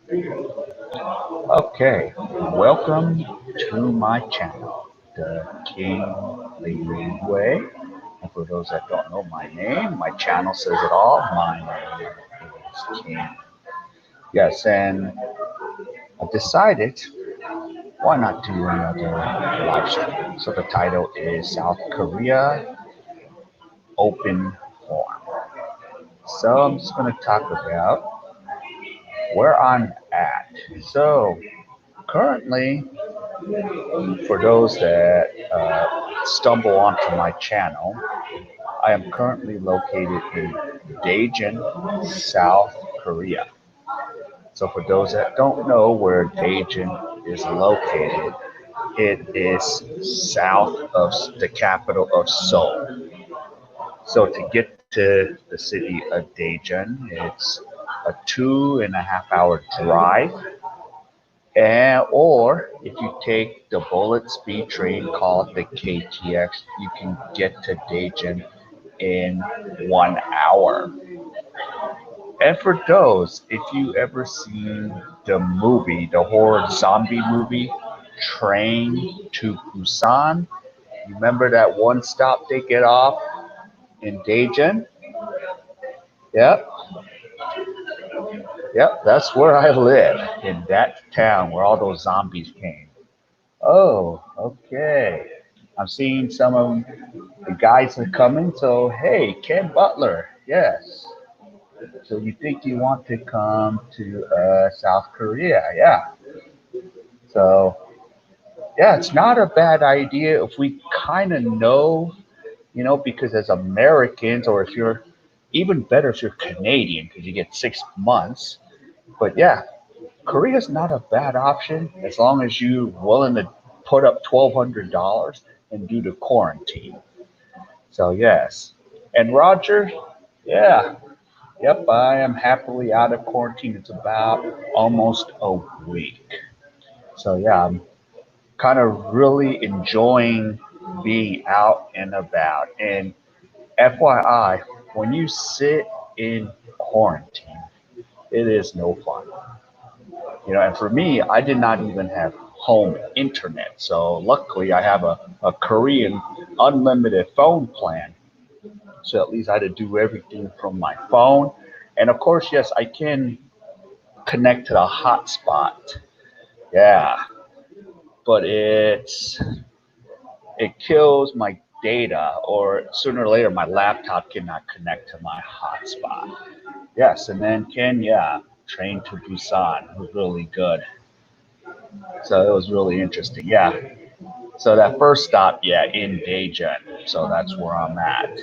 Okay, welcome to my channel, the King Way. And for those that don't know my name, my channel says it all. My name is King. Yes, and I decided why not do another live stream. So the title is South Korea Open Forum. So I'm just going to talk about where I'm at. So currently, for those that stumble onto my channel, I am currently located in Daejeon, South Korea. So, for those that don't know where Daejeon is located, it is south of the capital of Seoul. So, to get to the city of Daejeon, it's a 2.5 hour drive. Or if you take the bullet speed train called the KTX, you can get to Daejeon in 1 hour. And for those, if you ever seen the movie, the horror zombie movie, Train to Busan, you remember that one stop they get off in Daejeon? Yep, yep, that's where I live, in that town where all those zombies came. Oh, okay. I'm seeing some of the guys are coming, so hey, Ken Butler, yes. So you think you want to come to South Korea? Yeah. So yeah, it's not a bad idea if we kind of know, because as Americans, or if you're even better if you're Canadian, because you get 6 months. But yeah, Korea's not a bad option as long as you're willing to put up $1,200 and do the quarantine. So yes, and Roger, yeah, yep, I am happily out of quarantine. It's about almost a week. So yeah, I'm kind of really enjoying being out and about. And FYI, when you sit in quarantine, it is no fun. And for me, I did not even have home internet. So luckily, I have a Korean unlimited phone plan. So at least I had to do everything from my phone. And of course, yes, I can connect to the hotspot. Yeah, but it kills my data, or sooner or later, my laptop cannot connect to my hotspot. Yes, and then Ken, yeah, Train to Busan was really good. So it was really interesting. Yeah. So that first stop, yeah, in Daejeon. So that's where I'm at.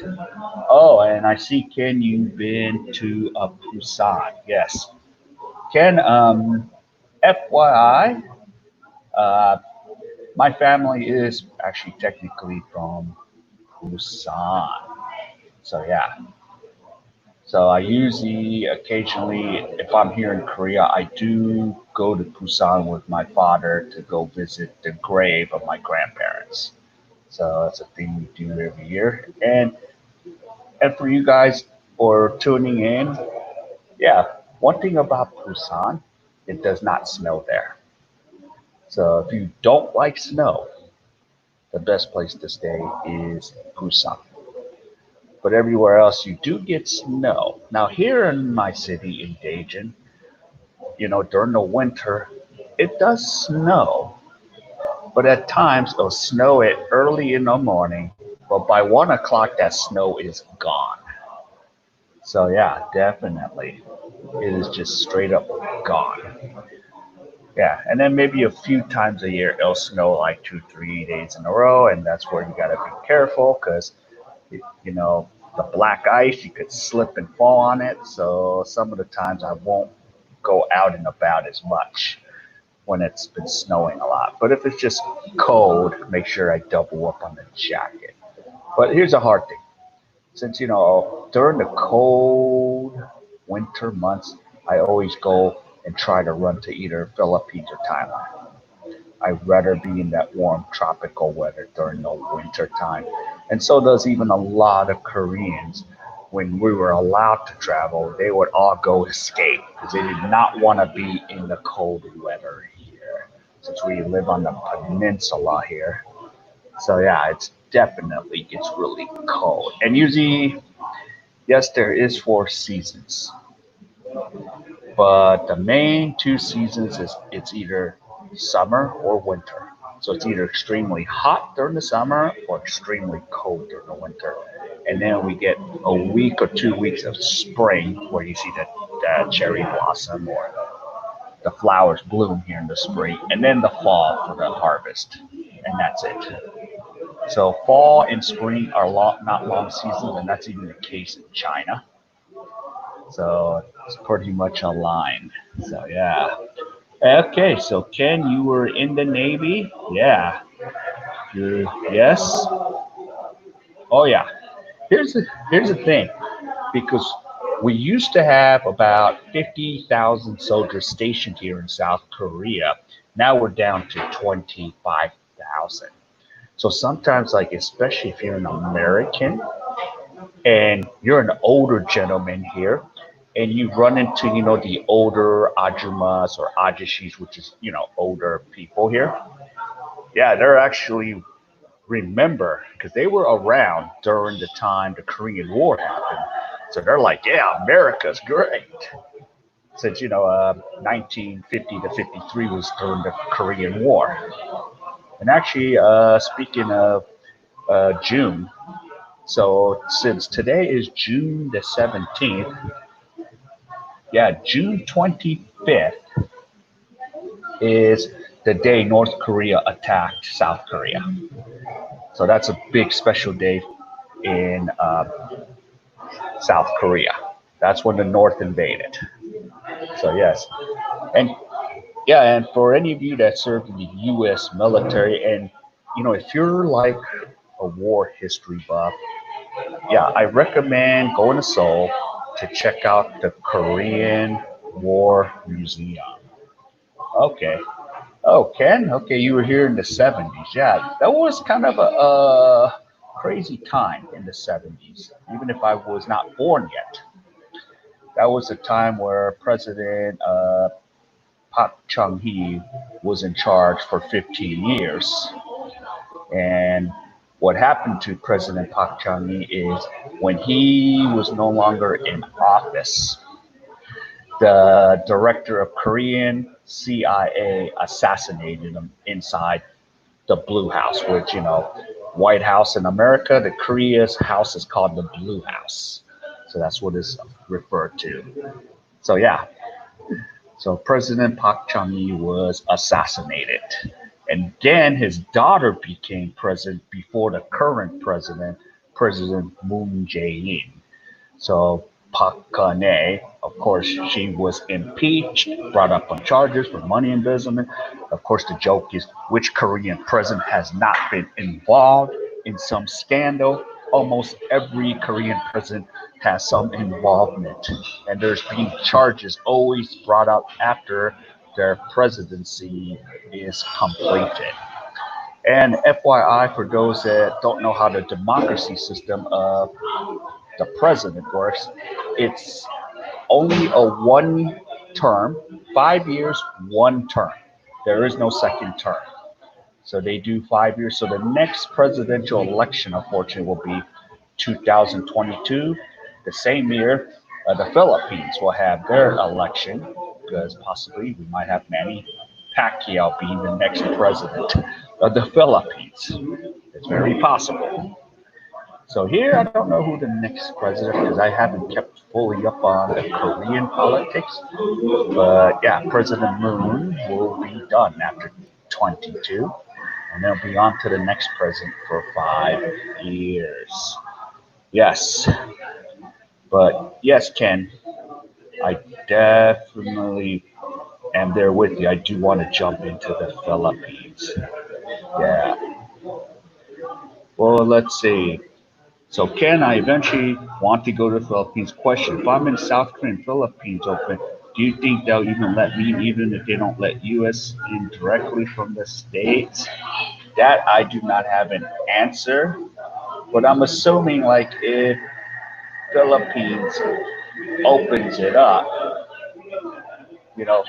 Oh, and I see Ken, you've been to Busan. Yes. Ken, FYI, uh, my family is actually technically from Busan. So yeah. So I usually, occasionally, if I'm here in Korea, I do go to Busan with my father to go visit the grave of my grandparents. So that's a thing we do every year. And for you guys for tuning in, yeah, one thing about Busan, it does not snow there. So if you don't like snow, the best place to stay is Busan. But everywhere else, you do get snow. Now, here in my city in Daejeon, during the winter, it does snow. But at times, it'll snow it early in the morning. But by 1 o'clock, that snow is gone. So, yeah, definitely. It is just straight up gone. Yeah, and then maybe a few times a year it'll snow like 2, 3 days in a row, and that's where you gotta be careful because you know the black ice you could slip and fall on it. So some of the times I won't go out and about as much when it's been snowing a lot. But if it's just cold, make sure I double up on the jacket. But here's a hard thing: since during the cold winter months, I always go and try to run to either Philippines or Thailand. I'd rather be in that warm tropical weather during the winter time. And so does even a lot of Koreans. when we were allowed to travel, they would all go escape because they did not want to be in the cold weather here, since we live on the peninsula here. So yeah, it's definitely gets really cold. And usually, yes, there is 4 seasons, but the main 2 seasons is it's either summer or winter. So it's either extremely hot during the summer or extremely cold during the winter. And then we get a week or 2 weeks of spring where you see the cherry blossom or the flowers bloom here in the spring, and then the fall for the harvest. And that's it. So fall and spring are not long seasons, and that's even the case in China. So it's pretty much aligned. So yeah. Okay, so Ken, you were in the Navy? Yeah. Yes? Oh yeah. Here's the here's the thing, because we used to have about 50,000 soldiers stationed here in South Korea. Now we're down to 25,000. So sometimes, like especially if you're an American and you're an older gentleman here, and you run into the older ajumas or ajishis, which is older people here. Yeah, they're actually remember because they were around during the time the Korean War happened. So they're like, yeah, America's great. Since 1950 to 53 was during the Korean War. And actually, speaking of June, so since today is June the 17th, yeah, June 25th is the day North Korea attacked South Korea. So that's a big special day in South Korea. That's when the North invaded. So yes, and yeah, and for any of you that served in the U.S. military, and if you're like a war history buff, yeah, I recommend going to Seoul to check out the Korean War Museum. Okay. Oh, Ken. Okay, you were here in the '70s. Yeah, that was kind of a crazy time in the '70s. Even if I was not born yet, that was a time where President Park Chung-hee was in charge for 15 years. And what happened to President Park Chung-hee is when he was no longer in office, the director of Korean CIA assassinated him inside the Blue House, which, White House in America, the Korea's house is called the Blue House. So that's what it's referred to. So, yeah, so President Park Chung-hee was assassinated. And then his daughter became president before the current president, President Moon Jae-in. So Park Geun-hye, of course, she was impeached, brought up on charges for money embezzlement. Of course, the joke is which Korean president has not been involved in some scandal? Almost every Korean president has some involvement, and there's been charges always brought up after their presidency is completed. And FYI, for those that don't know how the democracy system of the president works, it's only a one term, 5 years, one term. There is no second term. So they do 5 years. So the next presidential election, unfortunately, will be 2022. The same year, the Philippines will have their election because possibly we might have Manny Pacquiao being the next president of the Philippines. It's very possible. So here, I don't know who the next president is. I haven't kept fully up on the Korean politics, but yeah, President Moon will be done after 22, and they'll be on to the next president for 5 years. Yes, but yes, Ken, I definitely am there with you. I do want to jump into the Philippines. Yeah. Well, let's see. So can I eventually want to go to the Philippines? Question: if I'm in South Korea and Philippines open, do you think they'll even let me, even if they don't let US in directly from the States? That I do not have an answer, but I'm assuming like if Philippines opens it up, you know,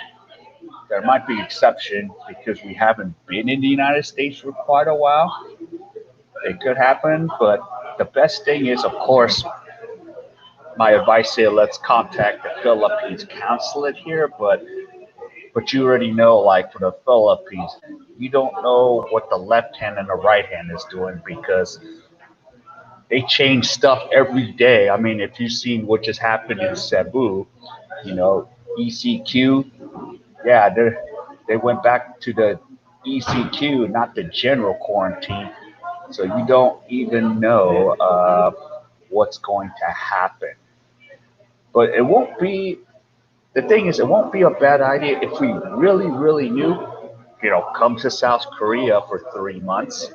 there might be exception because we haven't been in the United States for quite a while. It could happen, but the best thing is, of course, my advice is let's contact the Philippines consulate here. But you already know, like for the Philippines, you don't know what the left hand and the right hand is doing because they change stuff every day. I mean, if you've seen what just happened in Cebu, you know, ECQ, yeah, they went back to the ECQ, not the general quarantine. So you don't even know what's going to happen. But it won't be, the thing is, it won't be a bad idea if we really, really knew, come to South Korea for 3 months.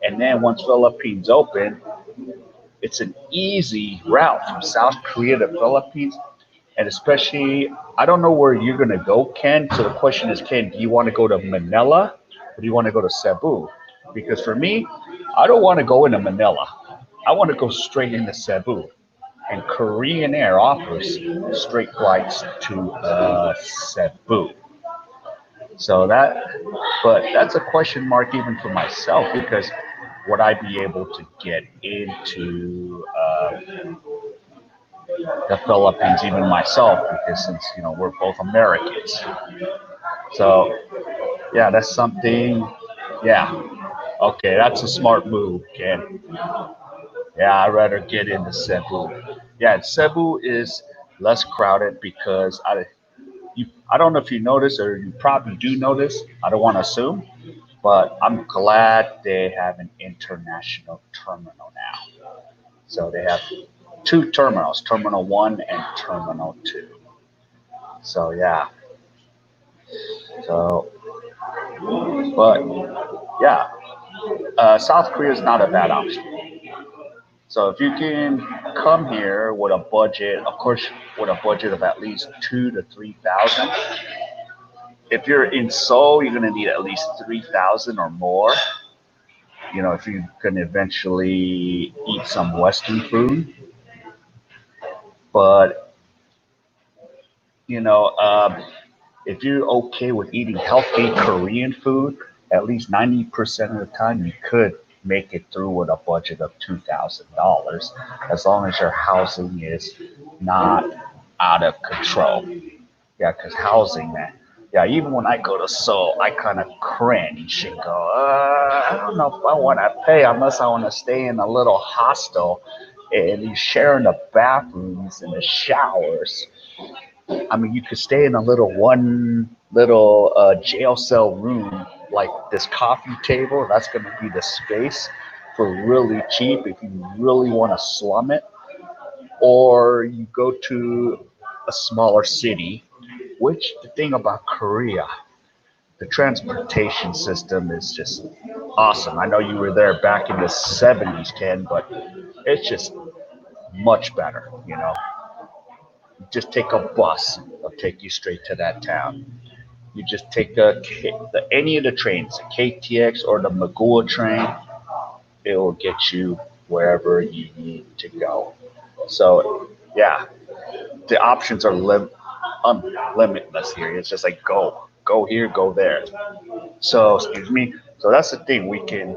And then once Philippines open, it's an easy route from South Korea to Philippines. And especially, I don't know where you're going to go, Ken. So the question is, Ken, do you want to go to Manila or do you want to go to Cebu? Because for me, I don't want to go into Manila. I want to go straight into Cebu. And Korean Air offers straight flights to Cebu. So but that's a question mark even for myself because would I be able to get into the Philippines, even myself, because since we're both Americans. So yeah, that's something. Yeah, okay, that's a smart move, Ken. Yeah, I'd rather get into Cebu. Yeah, Cebu is less crowded because I don't know if you notice or you probably do notice. I don't want to assume, but I'm glad they have an international terminal now. So they have two terminals, Terminal One and Terminal Two. So yeah, so but yeah, South Korea is not a bad option. So if you can come here with a budget, of course, with a budget of at least 2 to 3 thousand. If you're in Seoul, you're gonna need at least 3,000 or more. If you can eventually eat some Western food, but you know, if you're okay with eating healthy Korean food, at least 90% of the time you could make it through with a budget of $2,000 as long as your housing is not out of control. Yeah, because housing, man. Yeah, even when I go to Seoul, I kind of cringe and go, I don't know if I want to pay unless I want to stay in a little hostel and you sharing the bathrooms and the showers. I mean, you could stay in a little one little jail cell room, like this coffee table. That's going to be the space for really cheap if you really want to slum it. Or you go to a smaller city, which the thing about Korea, the transportation system is just awesome. I know you were there back in the 70s, Ken, but it's just much better. You just take a bus, it'll take you straight to that town. You just take any of the trains, the KTX or the Magua train, it will get you wherever you need to go. So, yeah, the options are limitless here. It's just like go here, go there. So, excuse me. So that's the thing. We can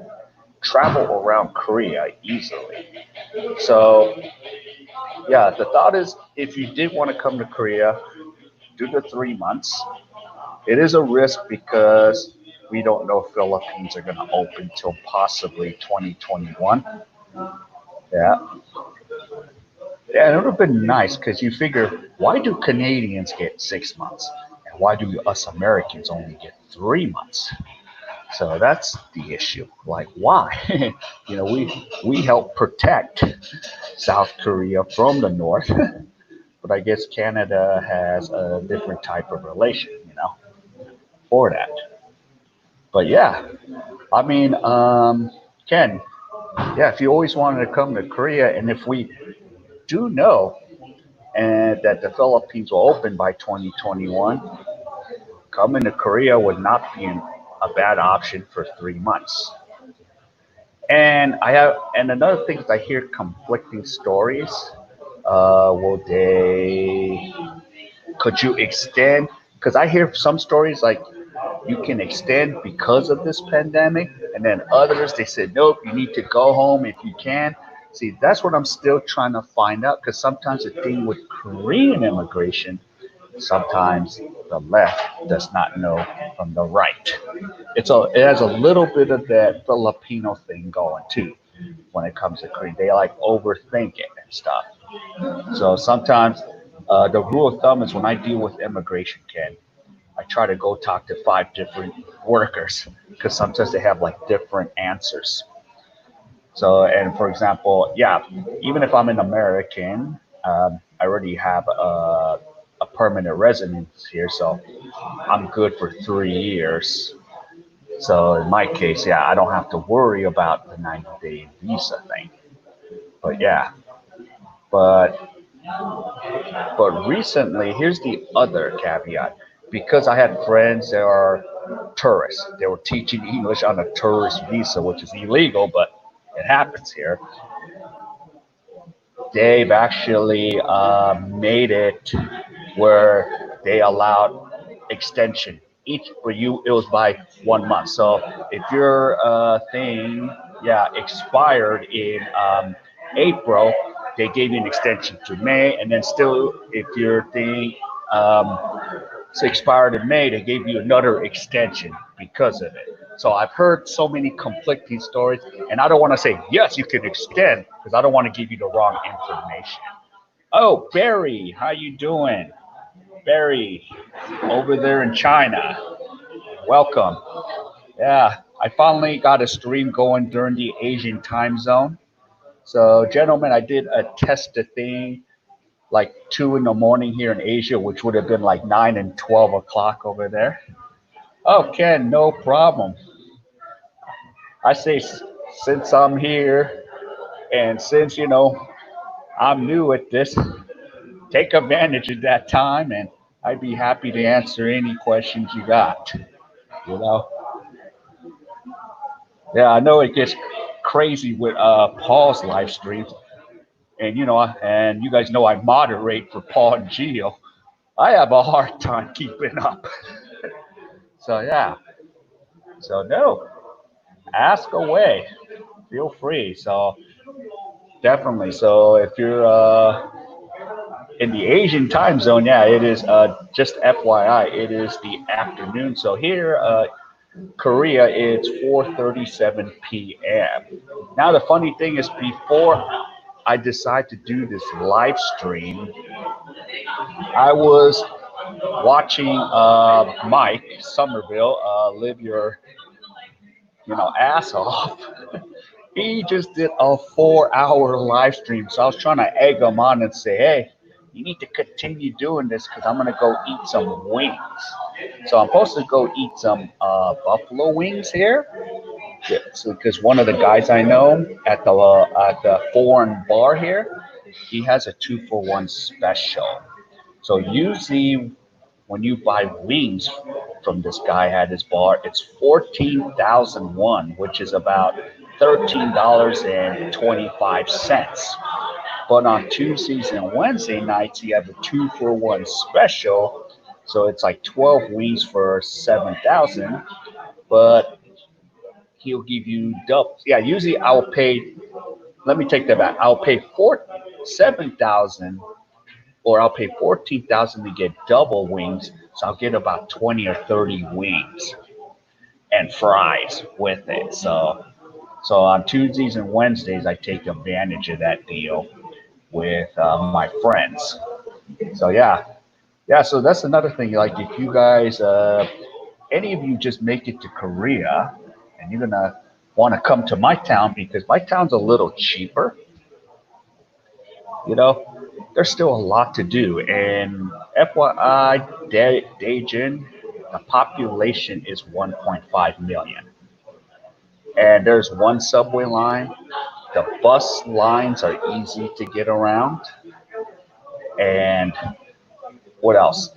travel around Korea easily. So, yeah, the thought is if you did want to come to Korea, do the 3 months. It is a risk because we don't know if Philippines are going to open till possibly 2021. Yeah. Yeah, it would have been nice because you figure, why do Canadians get 6 months? And why do us Americans only get 3 months? So that's the issue. Like, why? we help protect South Korea from the North, but I guess Canada has a different type of relation, for that. But yeah, I mean, Ken, yeah, if you always wanted to come to Korea, and if we do know and that the Philippines will open by 2021, coming to Korea would not be a bad option for 3 months. And another thing is I hear conflicting stories Will they? Could you extend? Because I hear some stories like you can extend because of this pandemic, and then others they said nope, you need to go home if you can. See, that's what I'm still trying to find out. Because sometimes the thing with Korean immigration, sometimes the left does not know from the right. It has a little bit of that Filipino thing going too when it comes to Korean. They like overthink it and stuff. So sometimes the rule of thumb is when I deal with immigration, Ken, I try to go talk to five different workers because sometimes they have like different answers. So, and for example, yeah, even if I'm an American, I already have a permanent residence here, so I'm good for 3 years. So in my case, yeah, I don't have to worry about the 90-day visa thing. But yeah, but but recently, here's the other caveat. Because I had friends that are tourists, they were teaching English on a tourist visa, which is illegal, but it happens here. They've actually made it where they allowed extension. Each for you, it was by 1 month. So if your thing, yeah, expired in April, they gave you an extension to May, and then still, if your thing expired in May, they gave you another extension because of it. So I've heard so many conflicting stories, and I don't want to say yes, you can extend because I don't want to give you the wrong information. Oh, Barry, how you doing? Barry, over there in China. Welcome. Yeah, I finally got a stream going during the Asian time zone. So, gentlemen, I did a test the thing like 2 in the morning here in Asia, which would have been like 9 and 12 o'clock over there. Oh, Ken, no problem. I say since I'm here and since I'm new at this, take advantage of that time, and I'd be happy to answer any questions you got. You know, yeah, I know it gets crazy with Paul's live streams, and and you guys know I moderate for Paul and Gio. I have a hard time keeping up. So yeah, so no, ask away. Feel free. So definitely. So if you're in the Asian time zone, yeah, it is just FYI, it is the afternoon. So here, Korea, it's 4:37 p.m. Now the funny thing is, before I decide to do this live stream, I was watching Mike Somerville live your ass off. He just did a 4 hour live stream. So I was trying to egg him on and say, hey, you need to continue doing this because I'm going to go eat some wings. So I'm supposed to go eat some buffalo wings here. Yeah, so because one of the guys I know at the foreign bar here, he has a 2-for-1 special. So usually when you buy wings from this guy at his bar, it's 14,001, which is about $13.25. But on Tuesdays and Wednesday nights, you have a 2-for-1 special. So it's like 12 wings for 7,000. But he'll give you double. Yeah, usually I'll pay. Let me take that back. I'll pay 7,000, or I'll pay 14,000 to get double wings. So I'll get about 20 or 30 wings and fries with it. So on Tuesdays and Wednesdays, I take advantage of that deal with my friends. So yeah, yeah. So that's another thing. Like if you guys, any of you just make it to Korea, and you're gonna want to come to my town because my town's a little cheaper. You know, there's still a lot to do. And FYI, Daejeon, the population is 1.5 million. And there's one subway line. The bus lines are easy to get around. And what else?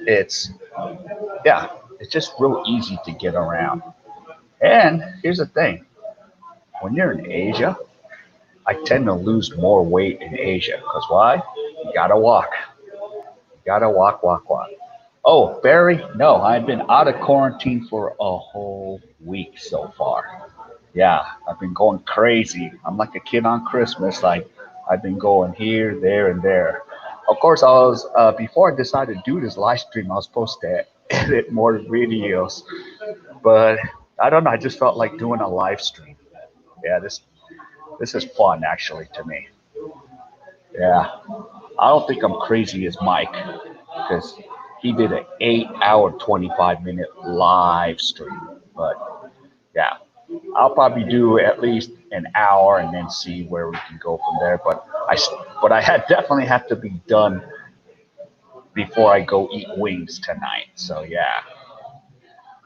Yeah, it's just real easy to get around. And here's the thing, when you're in Asia, I tend to lose more weight in Asia. Because why? You gotta walk. You gotta walk, walk, walk. Oh, Barry, no, I've been out of quarantine for a whole week so far. Yeah, I've been going crazy. I'm like a kid on Christmas. Like I've been going here, there, and there. Of course, I was before I decided to do this live stream. I was supposed to edit more videos, but I don't know. I just felt like doing a live stream. Yeah, this is fun actually to me. Yeah, I don't think I'm crazy as Mike because he did an 8 hour, 25-minute live stream. But yeah, I'll probably do at least an hour and then see where we can go from there. But I had definitely have to be done before I go eat wings tonight. So yeah.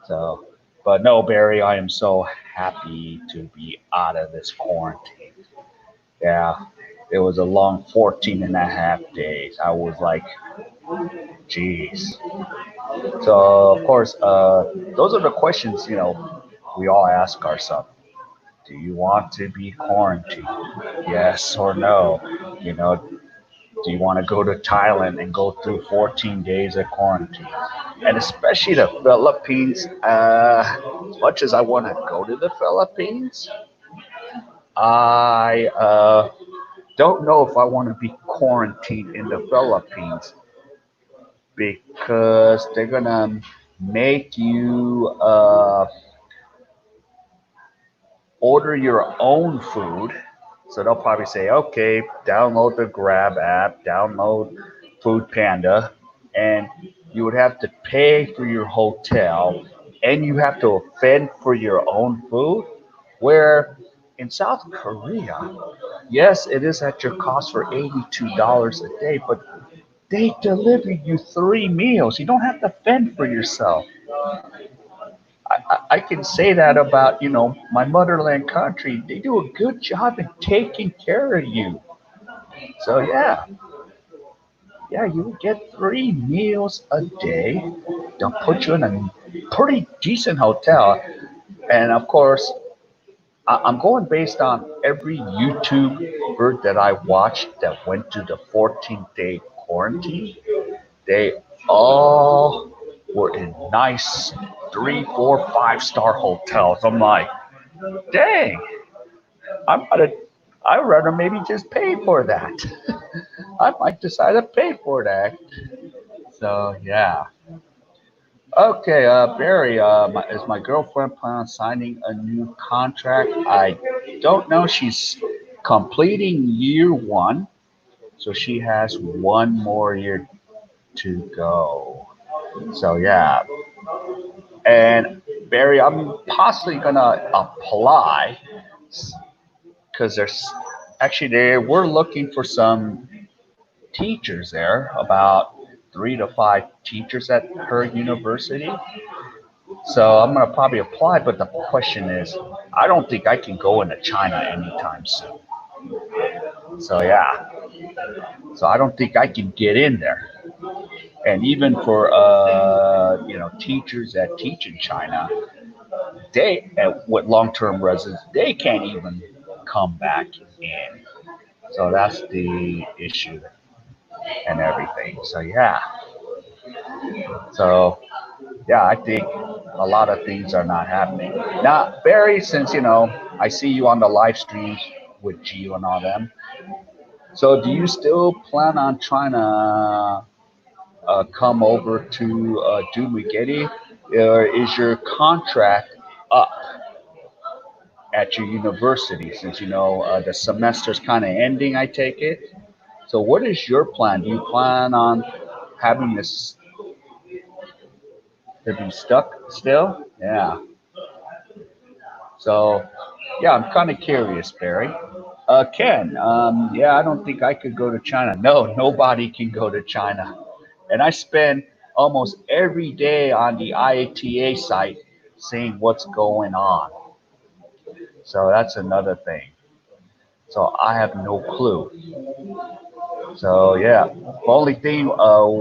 So, but no, Barry, I am so happy to be out of this quarantine. Yeah, it was a long 14 and a half days. I was like, geez. So of course, those are the questions we all ask ourselves. Do you want to be quarantined? Yes or no? You know, do you want to go to Thailand and go through 14 days of quarantine? And especially the Philippines. As much as I want to go to the Philippines, I don't know if I want to be quarantined in the Philippines because they're gonna make you order your own food. So they'll probably say, okay, download the Grab app, download Food Panda, and you would have to pay for your hotel and you have to fend for your own food. Where in South Korea, yes, it is at your cost for $82 a day, but they deliver you 3 meals. You don't have to fend for yourself. I can say that about, my motherland country. They do a good job in taking care of you. So yeah, yeah, you get 3 meals a day. They'll put you in a pretty decent hotel. And of course, I'm going based on every YouTuber that I watched that went to the 14-day quarantine. They all were in nice 3, 4, 5-star hotels. I'm like, dang, I'm gonna. I'd rather maybe just pay for that. I might decide to pay for that. So yeah. Okay, Barry, is my girlfriend planning on signing a new contract? I don't know. She's completing year one, so she has one more year to go. So yeah, and Barry, I'm possibly gonna apply because there's actually they we're looking for some teachers there, about 3 to 5 teachers at her university. So I'm gonna probably apply, but the question is, I don't think I can go into China anytime soon. So yeah, so I don't think I can get in there. And even for teachers that teach in China, they with long-term residents, they can't even come back in. So that's the issue and everything. So yeah, so yeah, I think a lot of things are not happening. Now, Barry, since I see you on the live streams with Gio and all them. So, do you still plan on trying to come over to Dumaguete, or is your contract up at your university? Since the semester's kind of ending, I take it. So, what is your plan? Do you plan on having this to be stuck still? Yeah. So, yeah, I'm kind of curious, Barry. Ken, yeah, I don't think I could go to China. No, nobody can go to China. And I spend almost every day on the IATA site seeing what's going on. So that's another thing. So I have no clue. So yeah, the only thing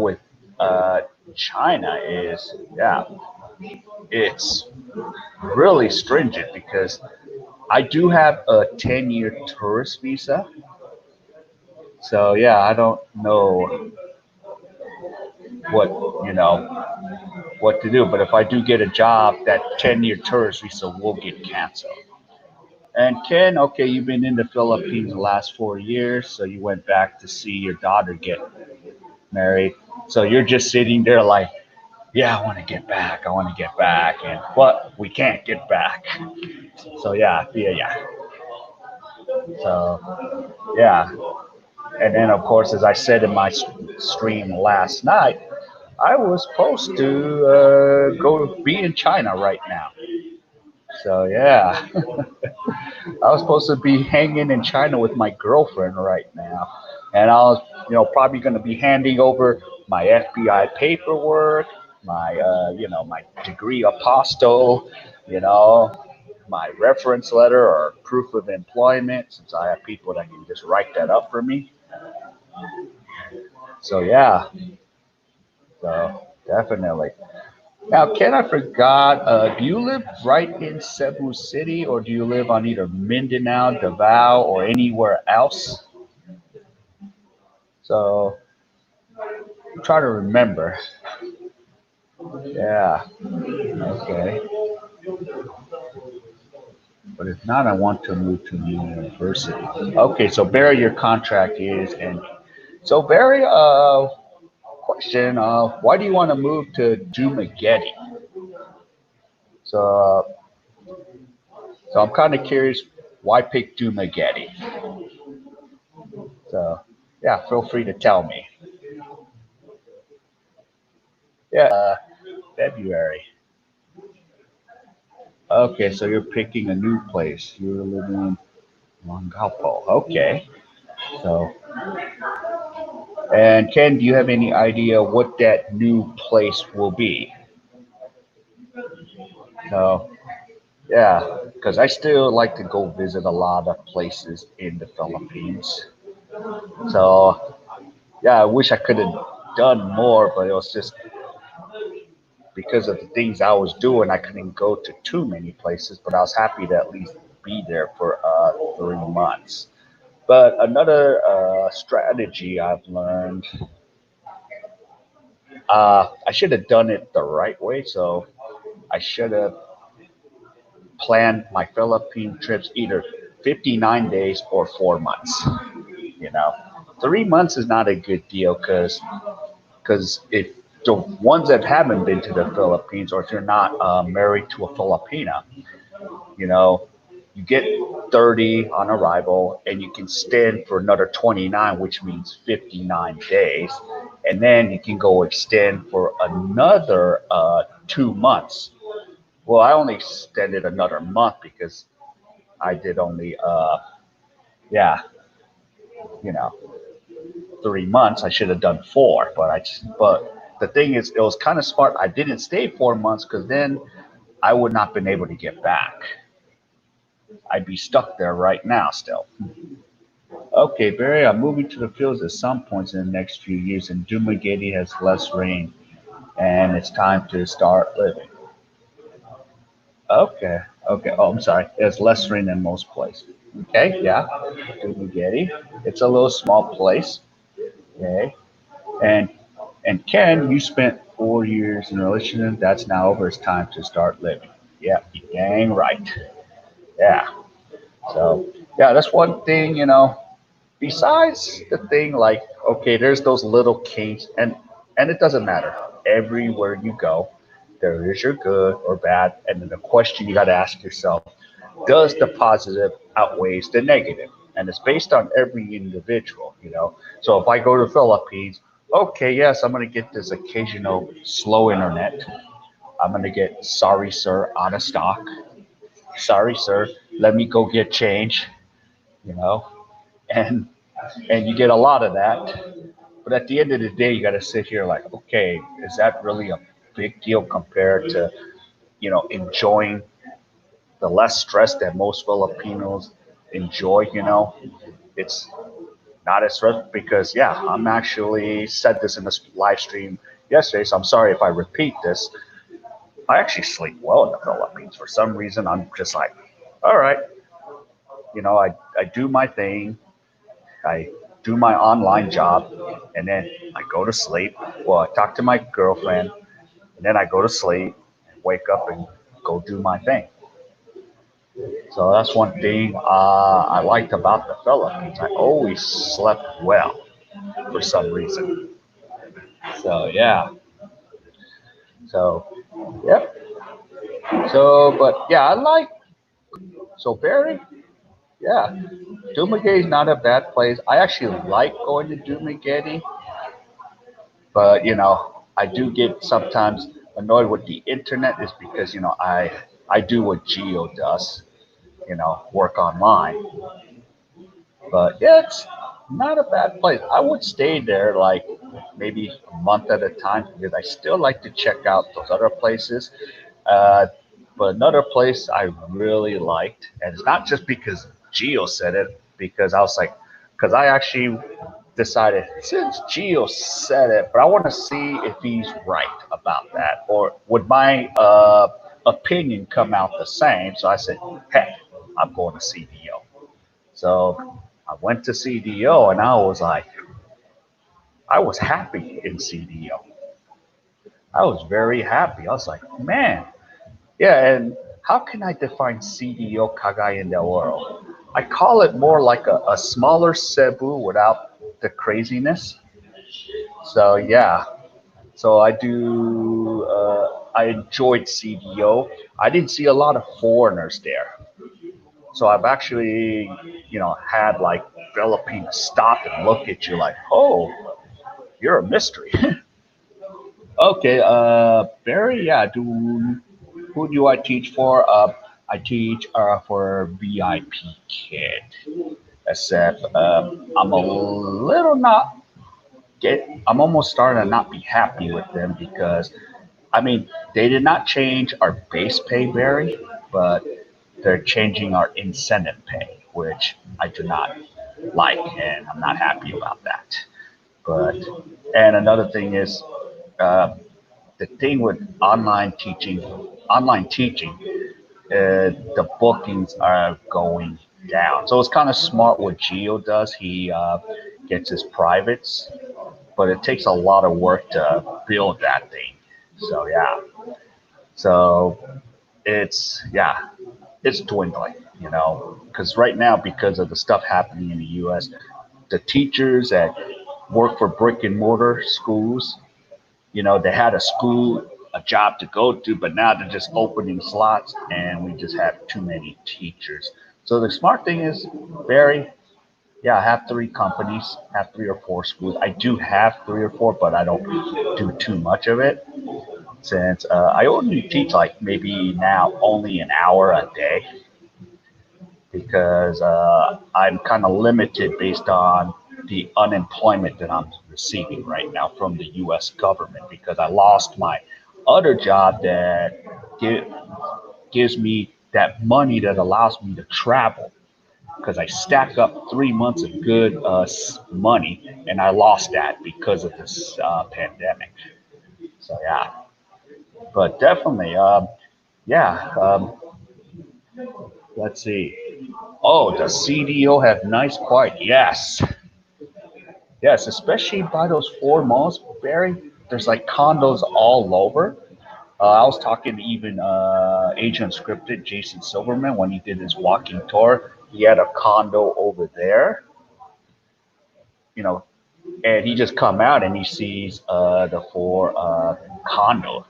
with uh, China is, yeah, it's really stringent because I do have a 10-year tourist visa, So yeah, I don't know what you know what to do. But if I do get a job, that 10-year tourist visa will get canceled. And Ken, okay, you've been in the Philippines the last 4 years, so you went back to see your daughter get married. So you're just sitting there like, yeah, I want to get back. I want to get back, and but we can't get back. So yeah. So yeah, and then of course, as I said in my stream last night, I was supposed to go be in China right now. So yeah, I was supposed to be hanging in China with my girlfriend right now, and I was, probably going to be handing over my FBI paperwork, my, my degree apostle, you know, my reference letter or proof of employment, since I have people that can just write that up for me. So yeah, so definitely. Now, Ken, I forgot. Do you live right in Cebu City, or do you live on either Mindanao, Davao, or anywhere else? So try to remember. Yeah. Okay. But if not, I want to move to university. Okay. So Barry, your contract is ending. So Barry, question. Why do you want to move to Dumaguete? So, so I'm kind of curious. Why pick Dumaguete? So, yeah, feel free to tell me. Yeah. February. Okay, so you're picking a new place. You're living in Mangapo. Okay. So, and Ken, do you have any idea what that new place will be? So, yeah, because I still like to go visit a lot of places in the Philippines. So, yeah, I wish I could have done more, but it was just because of the things I was doing, I couldn't go to too many places. But I was happy to at least be there for 3 months. But another strategy I've learned, I should have done it the right way. So I should have planned my Philippine trips either 59 days or 4 months. You know, 3 months is not a good deal because if the ones that haven't been to the Philippines, or if you're not married to a Filipina, you know, you get 30 on arrival and you can extend for another 29, which means 59 days. And then you can go extend for another 2 months. Well, I only extended another month because I did only, yeah, you know, 3 months. I should have done four, but the thing is, it was kind of smart. I didn't stay 4 months because then I would not been able to get back. I'd be stuck there right now still. Okay, Barry, I'm moving to the fields at some points in the next few years, and Dumaguete has less rain, and it's time to start living. Okay, okay. Oh, I'm sorry. There's less rain than most places. Okay, yeah. Dumaguete. It's a little small place. Okay, and Ken, you spent 4 years in a relationship. That's now over. It's time to start living. Yeah, you dang right. Yeah. So yeah, that's one thing. Besides the thing like, okay, there's those little kinks, and it doesn't matter. Everywhere you go, there is your good or bad, and then the question you got to ask yourself: does the positive outweighs the negative? And it's based on every individual. So if I go to the Philippines, okay, yes, I'm going to get this occasional slow internet. I'm going to get sorry sir out of stock. Sorry sir, let me go get change. You know, and you get a lot of that. But at the end of the day, you got to sit here like, okay, is that really a big deal compared to, enjoying the less stress that most Filipinos enjoy? It's not as stressful because, yeah, I'm actually said this in this live stream yesterday, so I'm sorry if I repeat this. I actually sleep well in the Philippines. For some reason, I'm just like, all right, I do my thing. I do my online job, and then I go to sleep. Well, I talk to my girlfriend, and then I go to sleep and wake up and go do my thing. So that's one thing I liked about the Philippines. I always slept well for some reason. So yeah. So yep. So but yeah, I like so Barry. Yeah, Dumaguete is not a bad place. I actually like going to Dumaguete, but I do get sometimes annoyed with the internet is because I do what Geo does, work online. But yeah, it's not a bad place. I would stay there like maybe a month at a time because I still like to check out those other places. Uh, but another place I really liked, and it's not just because Geo said it, because I was like, because I actually decided since Geo said it, but I want to see if he's right about that, or would my opinion come out the same? So I said, heck, I'm going to CDO. So I went to CDO and I was happy in CDO. I was very happy. I was like, man, yeah. And how can I define CDO Cagayan del Oro? I call it more like a smaller Cebu without the craziness. So yeah, so I do. I enjoyed CDO. I didn't see a lot of foreigners there. So I've actually, had like Filipinos stop and look at you like, oh, you're a mystery. Okay, Barry, yeah, who do I teach for? I teach for VIP kid, except I'm a little not I'm almost starting to not be happy with them because, I mean, they did not change our base pay, Barry, but they're changing our incentive pay, which I do not like, and I'm not happy about that. But and another thing is, uh, the thing with online teaching, the bookings are going down. So it's kind of smart what Geo does. He gets his privates, but it takes a lot of work to build that thing. So yeah, so yeah, it's dwindling. Because right now, because of the stuff happening in the U.S., the teachers that work for brick and mortar schools, they had a job to go to, but now they're just opening slots, and we just have too many teachers. So the smart thing is, Barry, yeah, I have three companies, have three or four schools. I do have three or four, but I don't do too much of it since I only teach like maybe now only an hour a day because I'm kind of limited based on the unemployment that I'm receiving right now from the U.S. government because I lost my other job that give, gives me that money that allows me to travel because I stack up 3 months of good money and I lost that because of this pandemic. So yeah, but definitely, yeah. Let's see. Oh, does CDO have nice quiet? Yes, yes, especially by those four malls, Barry. There's like condos all over. I was talking to even Agent Scripted, Jason Silverman, when he did his walking tour. He had a condo over there, you know, and he just come out and he sees the four condos.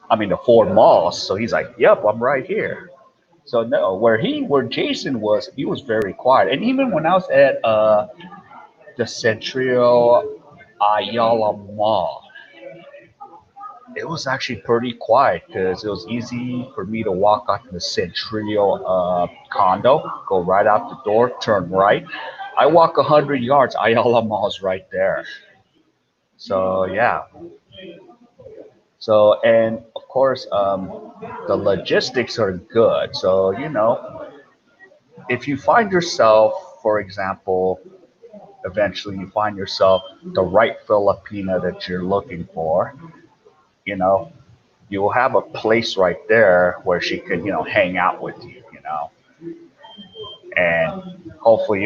I mean, the four malls. So he's like, "Yep, I'm right here." So no, where Jason was, he was very quiet. And even when I was at the Central Ayala Mall, it was actually pretty quiet because it was easy for me to walk out to the Centrio condo, go right out the door, turn right. I walk 100 yards. Ayala Mall is right there. So yeah. So and of course, the logistics are good. So if you find yourself, for example, eventually you find yourself the right Filipina that you're looking for, you know, you will have a place right there where she could, hang out with you, and hopefully,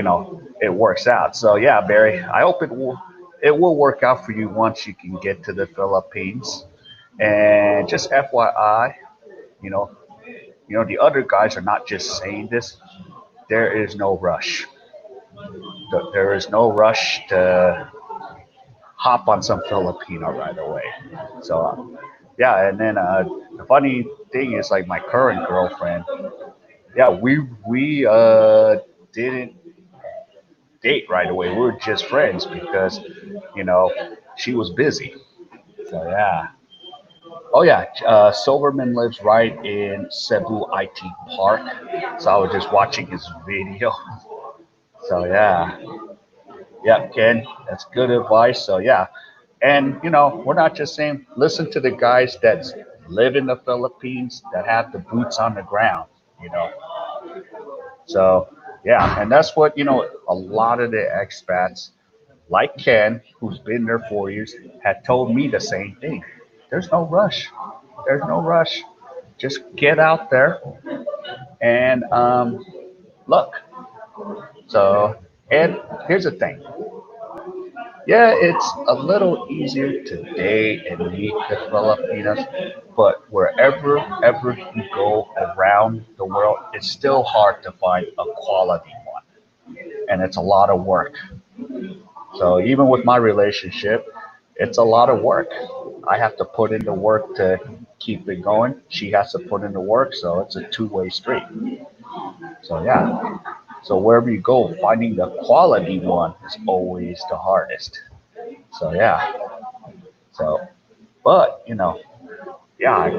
it works out. So yeah, Barry, I hope it will work out for you once you can get to the Philippines. And just FYI, you know, the other guys are not just saying this. There is no rush. There is no rush to hop on some Filipino right away. So yeah, and then the funny thing is like my current girlfriend. Yeah, we didn't date right away. We were just friends because you know she was busy. So yeah. Oh yeah, Silverman lives right in Cebu IT Park. So I was just watching his video. So yeah, yeah, Ken, that's good advice. So yeah, and we're not just saying listen to the guys that live in the Philippines that have the boots on the ground. You know, so yeah, and that's what a lot of the expats like Ken, who's been there 4 years, had told me the same thing. There's no rush. There's no rush. Just get out there and look. So, and here's the thing. Yeah, it's a little easier to date and meet the Filipinos, but wherever ever you go around the world, it's still hard to find a quality one, and it's a lot of work. So even with my relationship, it's a lot of work. I have to put in the work to keep it going. She has to put in the work, so it's a two-way street. So yeah. So wherever you go, finding the quality one is always the hardest. So yeah. So but yeah,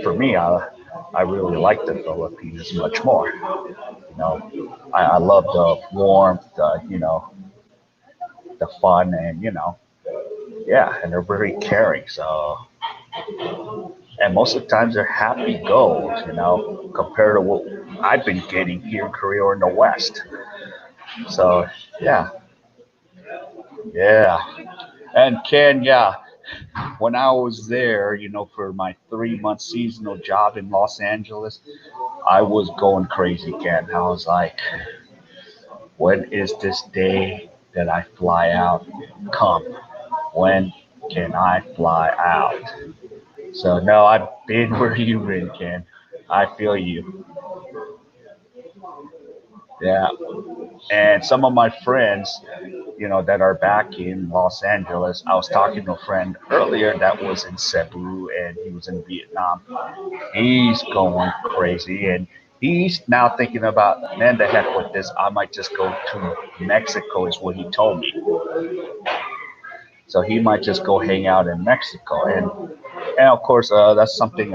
for me, I really like the Philippines much more. I love the warmth, the fun, and yeah, and they're very caring. So and most of the times they're happy goals, compared to what I've been getting here in Korea or in the West. So yeah, yeah. And Ken, yeah, when I was there, for my 3 month seasonal job in Los Angeles, I was going crazy, Ken. I was like, when is this day that I fly out come? When can I fly out? So no, I've been where you've been, Ken. I feel you. Yeah. And some of my friends, that are back in Los Angeles. I was talking to a friend earlier that was in Cebu and he was in Vietnam. He's going crazy and he's now thinking about, man, the heck with this. I might just go to Mexico, is what he told me. So he might just go hang out in Mexico. And of course, that's something,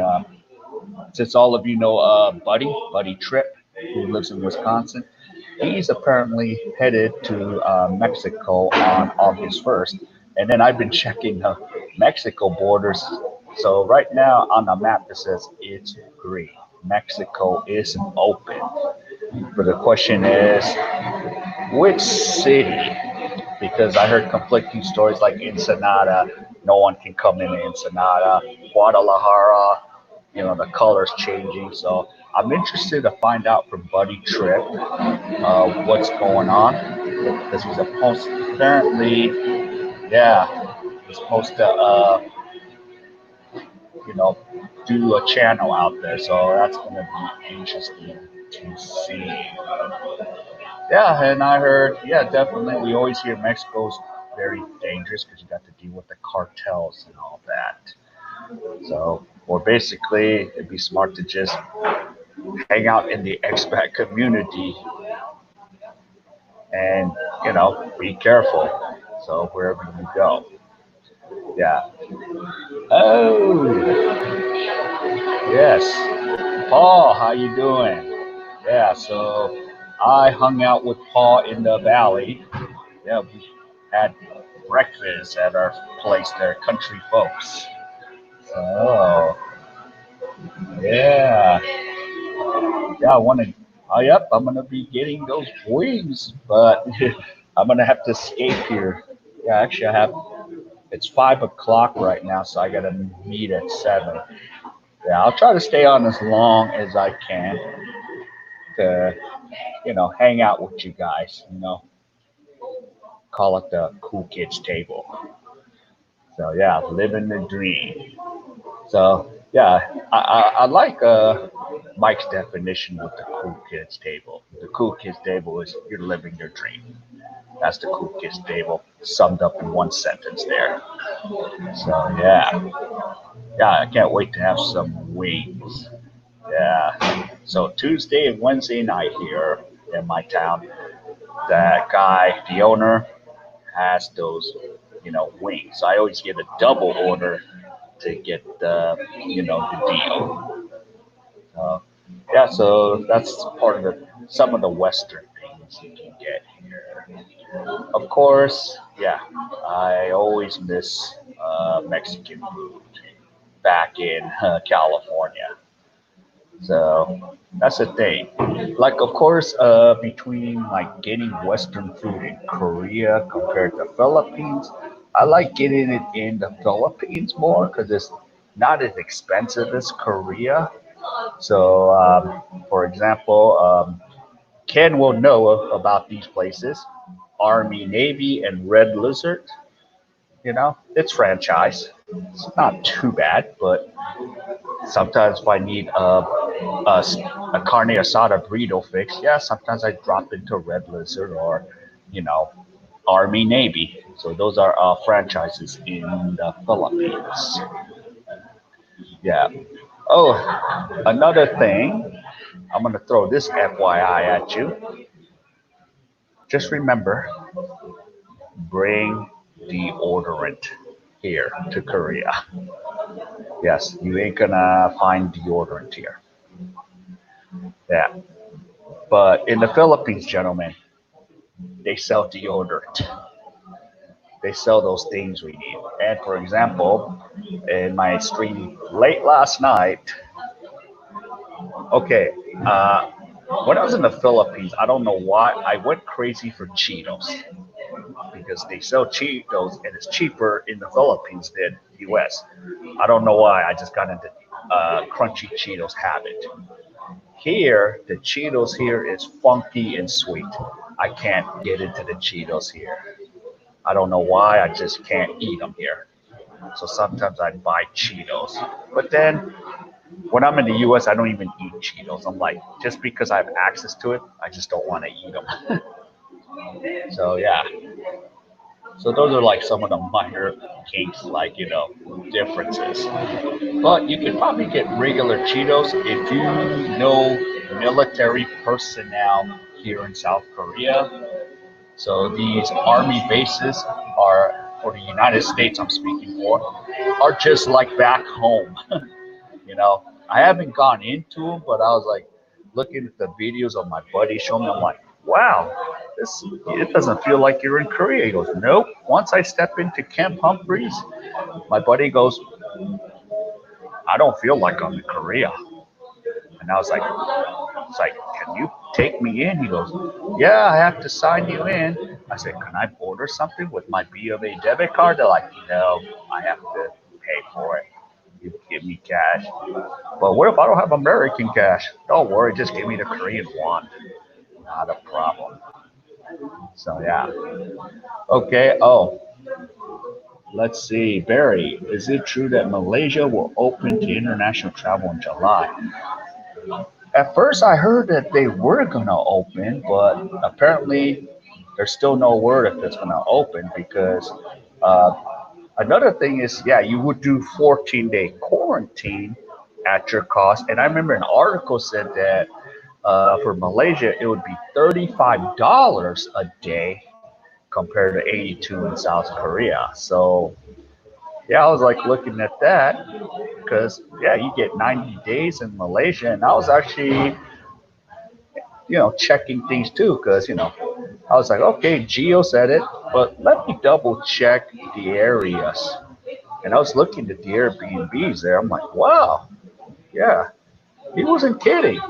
since all of you know Buddy Tripp, who lives in Wisconsin. He's apparently headed to Mexico on August 1st. And then I've been checking the Mexico borders. So right now on the map it says it's green. Mexico is open. But the question is, which city? Because I heard conflicting stories like Ensenada, no one can come in Ensenada, Guadalajara, the colors changing. So I'm interested to find out from Buddy Tripp what's going on because he's supposed apparently, yeah, he's supposed to you know do a channel out there, so that's gonna be interesting to see. Yeah, and I heard, yeah, definitely. We always hear Mexico's very dangerous because you got to deal with the cartels and all that. So, or basically, it'd be smart to just hang out in the expat community and be careful. So wherever you go, yeah. Oh, yes, Paul, how you doing? Yeah, so I hung out with Paul in the valley. Yeah, we had breakfast at our place there, Country Folks. So yeah, yeah, I want to. Oh, yep, I'm gonna be getting those wings, but I'm gonna have to escape here. Yeah, actually, I have. It's 5 o'clock right now, so I gotta meet at 7. Yeah, I'll try to stay on as long as I can. hang out with you guys. Call it the cool kids table. So yeah, living the dream. So yeah, I like Mike's definition with the cool kids table. The cool kids table is you're living your dream. That's the cool kids table summed up in one sentence there. So yeah, I can't wait to have some wings. Yeah. So Tuesday and Wednesday night here in my town, that guy, the owner, has those, wings. So I always get a double order to get the deal. Uh, yeah, so that's part of some of the Western things you can get here. Of course, yeah, I always miss Mexican food back in California. So that's the thing. Like, of course, between like getting Western food in Korea compared to Philippines, I like getting it in the Philippines more because it's not as expensive as Korea. So, for example, Ken will know about these places: Army, Navy, and Red Lizard. It's franchise. It's not too bad, but sometimes if I need a carne asada burrito fix, yeah, sometimes I drop into Red Lizard or, you know, Army Navy. So those are franchises in the Philippines. Yeah. Oh, another thing, I'm going to throw this FYI at you. Just remember, bring deodorant here to Korea. Yes, you ain't gonna find deodorant here. Yeah. But in the Philippines, gentlemen, they sell deodorant. They sell those things we need. And for example, in my stream late last night, okay, uh, when I was in the Philippines, I don't know why I went crazy for Cheetos because they sell Cheetos and it's cheaper in the Philippines than US. I don't know why. I just got into crunchy Cheetos habit. Here, the Cheetos here is funky and sweet. I can't get into the Cheetos here. I don't know why. I just can't eat them here. So sometimes I buy Cheetos. But then when I'm in the US, I don't even eat Cheetos. I'm like, just because I have access to it, I just don't want to eat them. So yeah. So those are like some of the minor kinks, like, differences. But you can probably get regular Cheetos if you know military personnel here in South Korea. So these army bases are for the United States, I'm speaking for, are just like back home. you know, I haven't gone into them, but I was like looking at the videos of my buddy showing me. I'm like, wow, it doesn't feel like you're in Korea. He goes, nope. Once I step into Camp Humphreys, my buddy goes, I don't feel like I'm in Korea. And I was like, it's like, can you take me in? He goes, yeah, I have to sign you in. I said, can I order something with my B of A debit card? They're like, no, I have to pay for it. You give me cash. But what if I don't have American cash? Don't worry, just give me the Korean won. Not a problem. So yeah. Okay. Oh, let's see. Barry, is it true that Malaysia will open to international travel in July? At first, I heard that they were gonna open, but apparently there's still no word if it's gonna open because uh, another thing is, yeah, you would do 14-day quarantine at your cost. And I remember an article said that for Malaysia, it would be $35 a day compared to 82 in South Korea. So yeah, I was like looking at that because yeah, you get 90 days in Malaysia, and I was actually checking things too because I was like, okay, Geo said it, but let me double check the areas. And I was looking at the Airbnbs there. I'm like, wow, yeah, he wasn't kidding.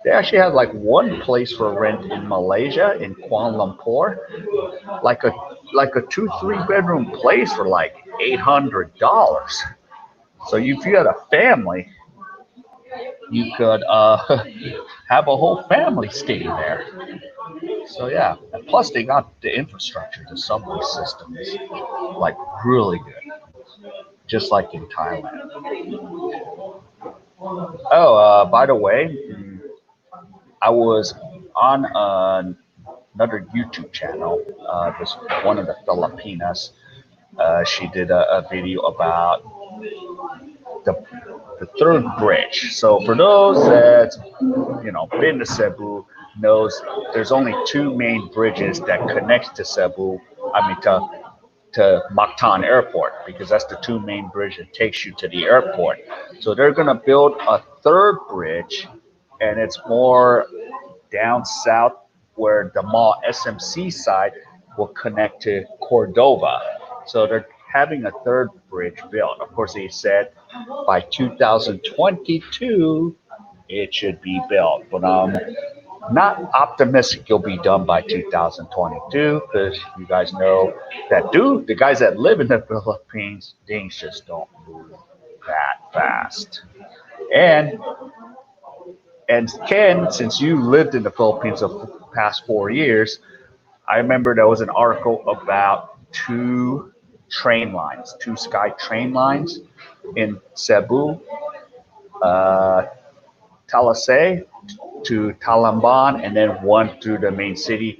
They actually had like one place for rent in Malaysia in Kuala Lumpur, like a 2 3 bedroom place for like $800. So if you had a family, you could have a whole family staying there. So yeah, and plus they got the infrastructure, the subway system is like really good, just like in Thailand. Oh, by the way, I was on another YouTube channel. This one of the Filipinas. She did a video about the the third bridge. So for those that been to Cebu, knows there's only two main bridges that connect to Cebu. I mean to Mactan Airport because that's the two main bridge that takes you to the airport. So they're gonna build a third bridge, and it's more down south where the mall SMC side will connect to Cordova. So they're having a third bridge built. Of course, they said by 2022 it should be built, but not optimistic it'll be done by 2022 because you guys know that the guys that live in the Philippines, things just don't move that fast. And and Ken, since you lived in the Philippines the past 4 years, I remember there was an article about two sky train lines in Cebu, uh, Talisay to Talamban, and then one through the main city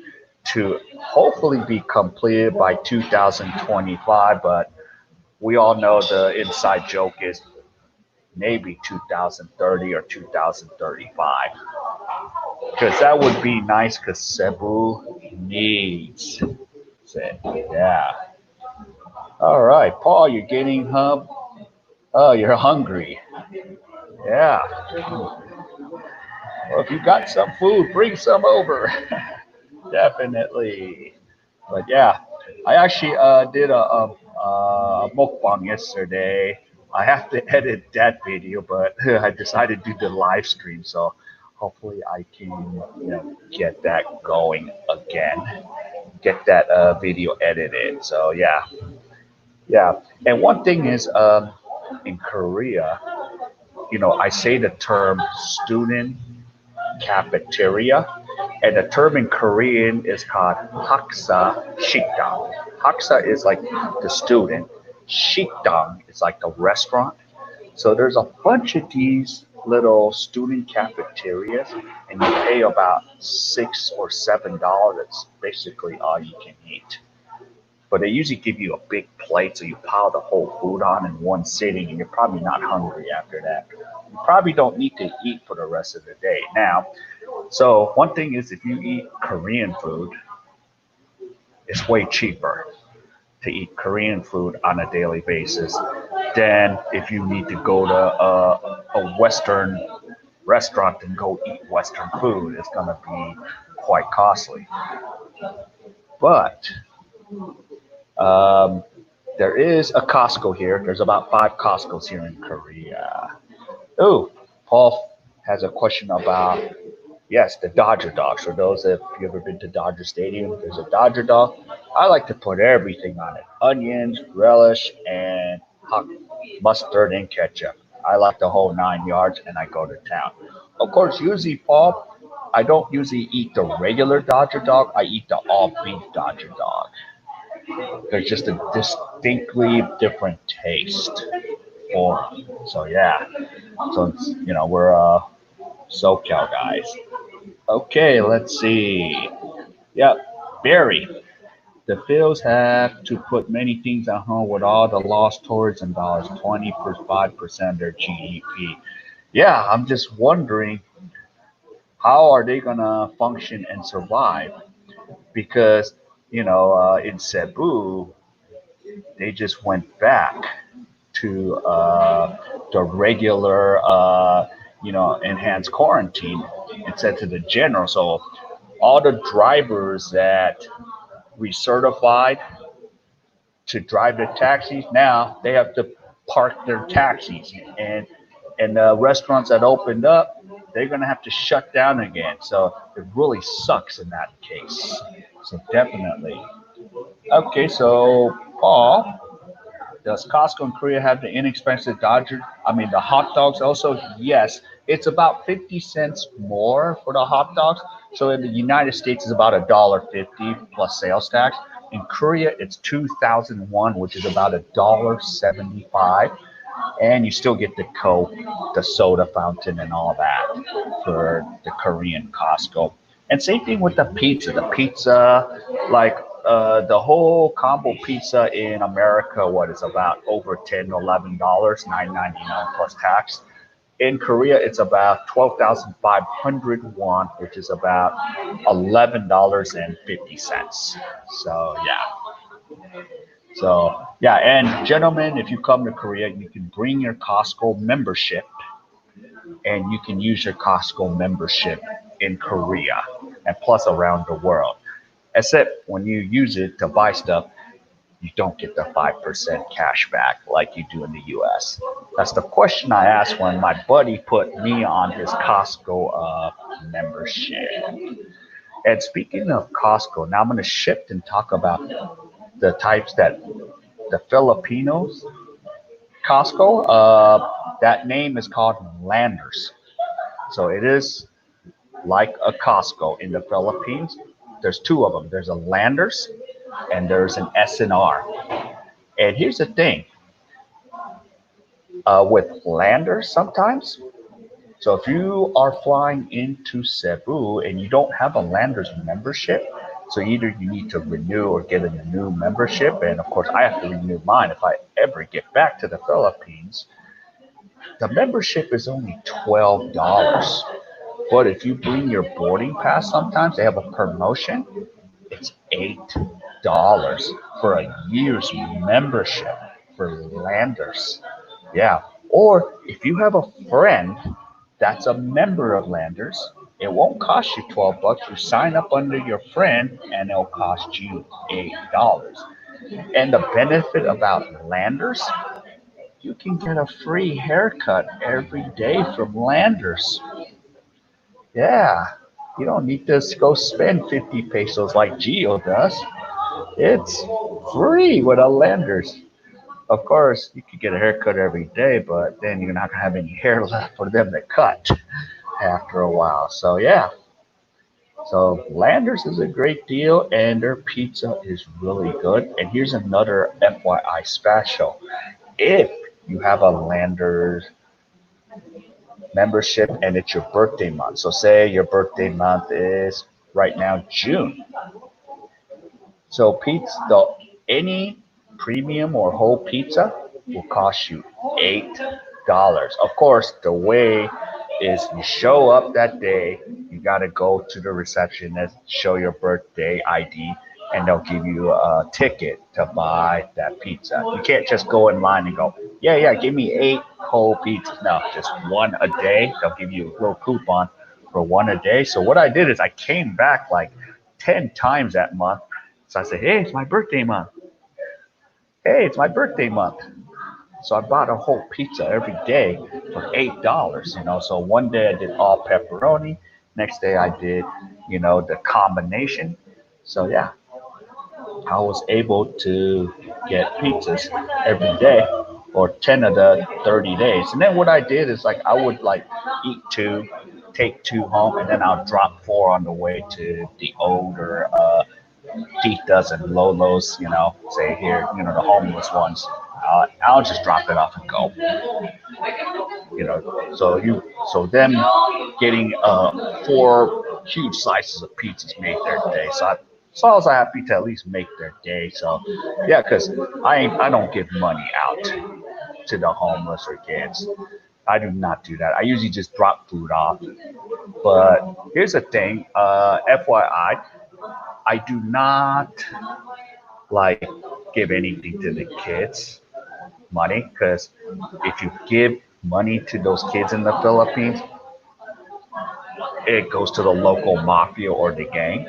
to hopefully be completed by 2025. But we all know the inside joke is maybe 2030 or 2035. Because that would be nice because Cebu needs it. Yeah. All right, Paul, you're getting oh, you're hungry. Yeah. Well, if you got some food, bring some over. Definitely. But yeah, I actually did a mukbang yesterday. I have to edit that video, but I decided to do the live stream, so hopefully I can get that going again, get that video edited. So yeah, yeah. And one thing is, in Korea, I say the term student cafeteria, and the term in Korean is called haksa shikdang. Haksa is like the student, shikdang is like the restaurant. So there's a bunch of these little student cafeterias, and you pay about $6 or $7. It's basically all you can eat. But they usually give you a big plate, so you pile the whole food on in one sitting, and you're probably not hungry after that. You probably don't need to eat for the rest of the day. Now, so one thing is if you eat Korean food, it's way cheaper to eat Korean food on a daily basis than if you need to go to a Western restaurant and go eat Western food. It's going to be quite costly. But um, there is a Costco here. There's about five Costco's here in Korea. Oh, Paul has a question about, yes, the Dodger dog. For those if you ever been to Dodger Stadium, there's a Dodger dog. I like to put everything on it: onions, relish, and hot mustard and ketchup. I like the whole 9 yards, and I go to town. Of course, usually, Paul, I don't usually eat the regular Dodger dog. I eat the all beef Dodger dog. There's just a distinctly different taste for 'em. So yeah, so we're SoCal guys. Okay, let's see. Yep, Barry. The fields have to put many things at home with all the lost tourism dollars, 25% of their GDP. Yeah, I'm just wondering how are they gonna function and survive? Because in Cebu, they just went back to the regular, enhanced quarantine instead to the general. So all the drivers that we certified to drive the taxis now they have to park their taxis, and the restaurants that opened up they're going to have to shut down again. So it really sucks in that case. So definitely. Okay, so Paul, does Costco in Korea have the inexpensive Dodger? I mean, the hot dogs also? Yes, It's about 50 cents more for the hot dogs. So in the United States, it's about $1.50 plus sales tax. In Korea, it's 2001, which is about $1.75, and you still get the Coke, the soda fountain, and all that for the Korean Costco. And same thing with the pizza. The pizza, like the whole combo pizza in America, what is about over $10, $11, $9.99 plus tax. In Korea, it's about 12,500 won, which is about $11.50. So yeah, and gentlemen, if you come to Korea, you can bring your Costco membership, and you can use your Costco membership in Korea and plus around the world. Except when you use it to buy stuff, you don't get the 5% cash back like you do in the US. That's the question I asked when my buddy put me on his Costco membership. And speaking of Costco, now I'm going to shift and talk about the types that the Filipinos Costco. That name is called Landers. So it is like a Costco in the Philippines. There's two of them. There's a Landers and there's an SNR. And here's the thing with Landers sometimes. So if you are flying into Cebu and you don't have a Landers membership, so either you need to renew or get a new membership, and of course I have to renew mine if I ever get back to the Philippines. The membership is only $12. But if you bring your boarding pass, sometimes they have a promotion. It's $8 for a year's membership for Landers. Yeah. Or if you have a friend that's a member of Landers, it won't cost you 12 bucks. You sign up under your friend and it'll cost you $8. And the benefit about Landers, you can get a free haircut every day from Landers. Yeah. You don't need to go spend 50 pesos like Gio does. It's free with a Landers. Of course, you could get a haircut every day, but then you're not gonna have any hair left for them to cut after a while. So yeah, so Landers is a great deal, and their pizza is really good. And here's another FYI special: if you have a Landers membership and it's your birthday month, so say your birthday month is right now June, so pizza, any premium or whole pizza will cost you $8. Of course, the way is you show up that day, you gotta go to the receptionist, show your birthday ID, and they'll give you a ticket to buy that pizza. You can't just go in line and go, yeah, yeah, give me 8 whole pizzas. No, just one a day. They'll give you a little coupon for one a day. So what I did is I came back like 10 times that month. So I said, hey, it's my birthday month. Hey, it's my birthday month. So I bought a whole pizza every day for $8. So one day I did all pepperoni. Next day I did, the combination. So yeah, I was able to get pizzas every day or 10 of the 30 days. And then what I did is like I would like eat two, take two home, and then I'll drop four on the way to the older Titas and Lolos, say here, the homeless ones. I'll just drop it off and go. So them getting four huge slices of pizzas made their day. So I was happy to at least make their day. So yeah, because I don't give money out to the homeless or kids. I do not do that. I usually just drop food off. But here's the thing, FYI, I do not like give anything to the kids money because if you give money to those kids in the Philippines, it goes to the local mafia or the gang.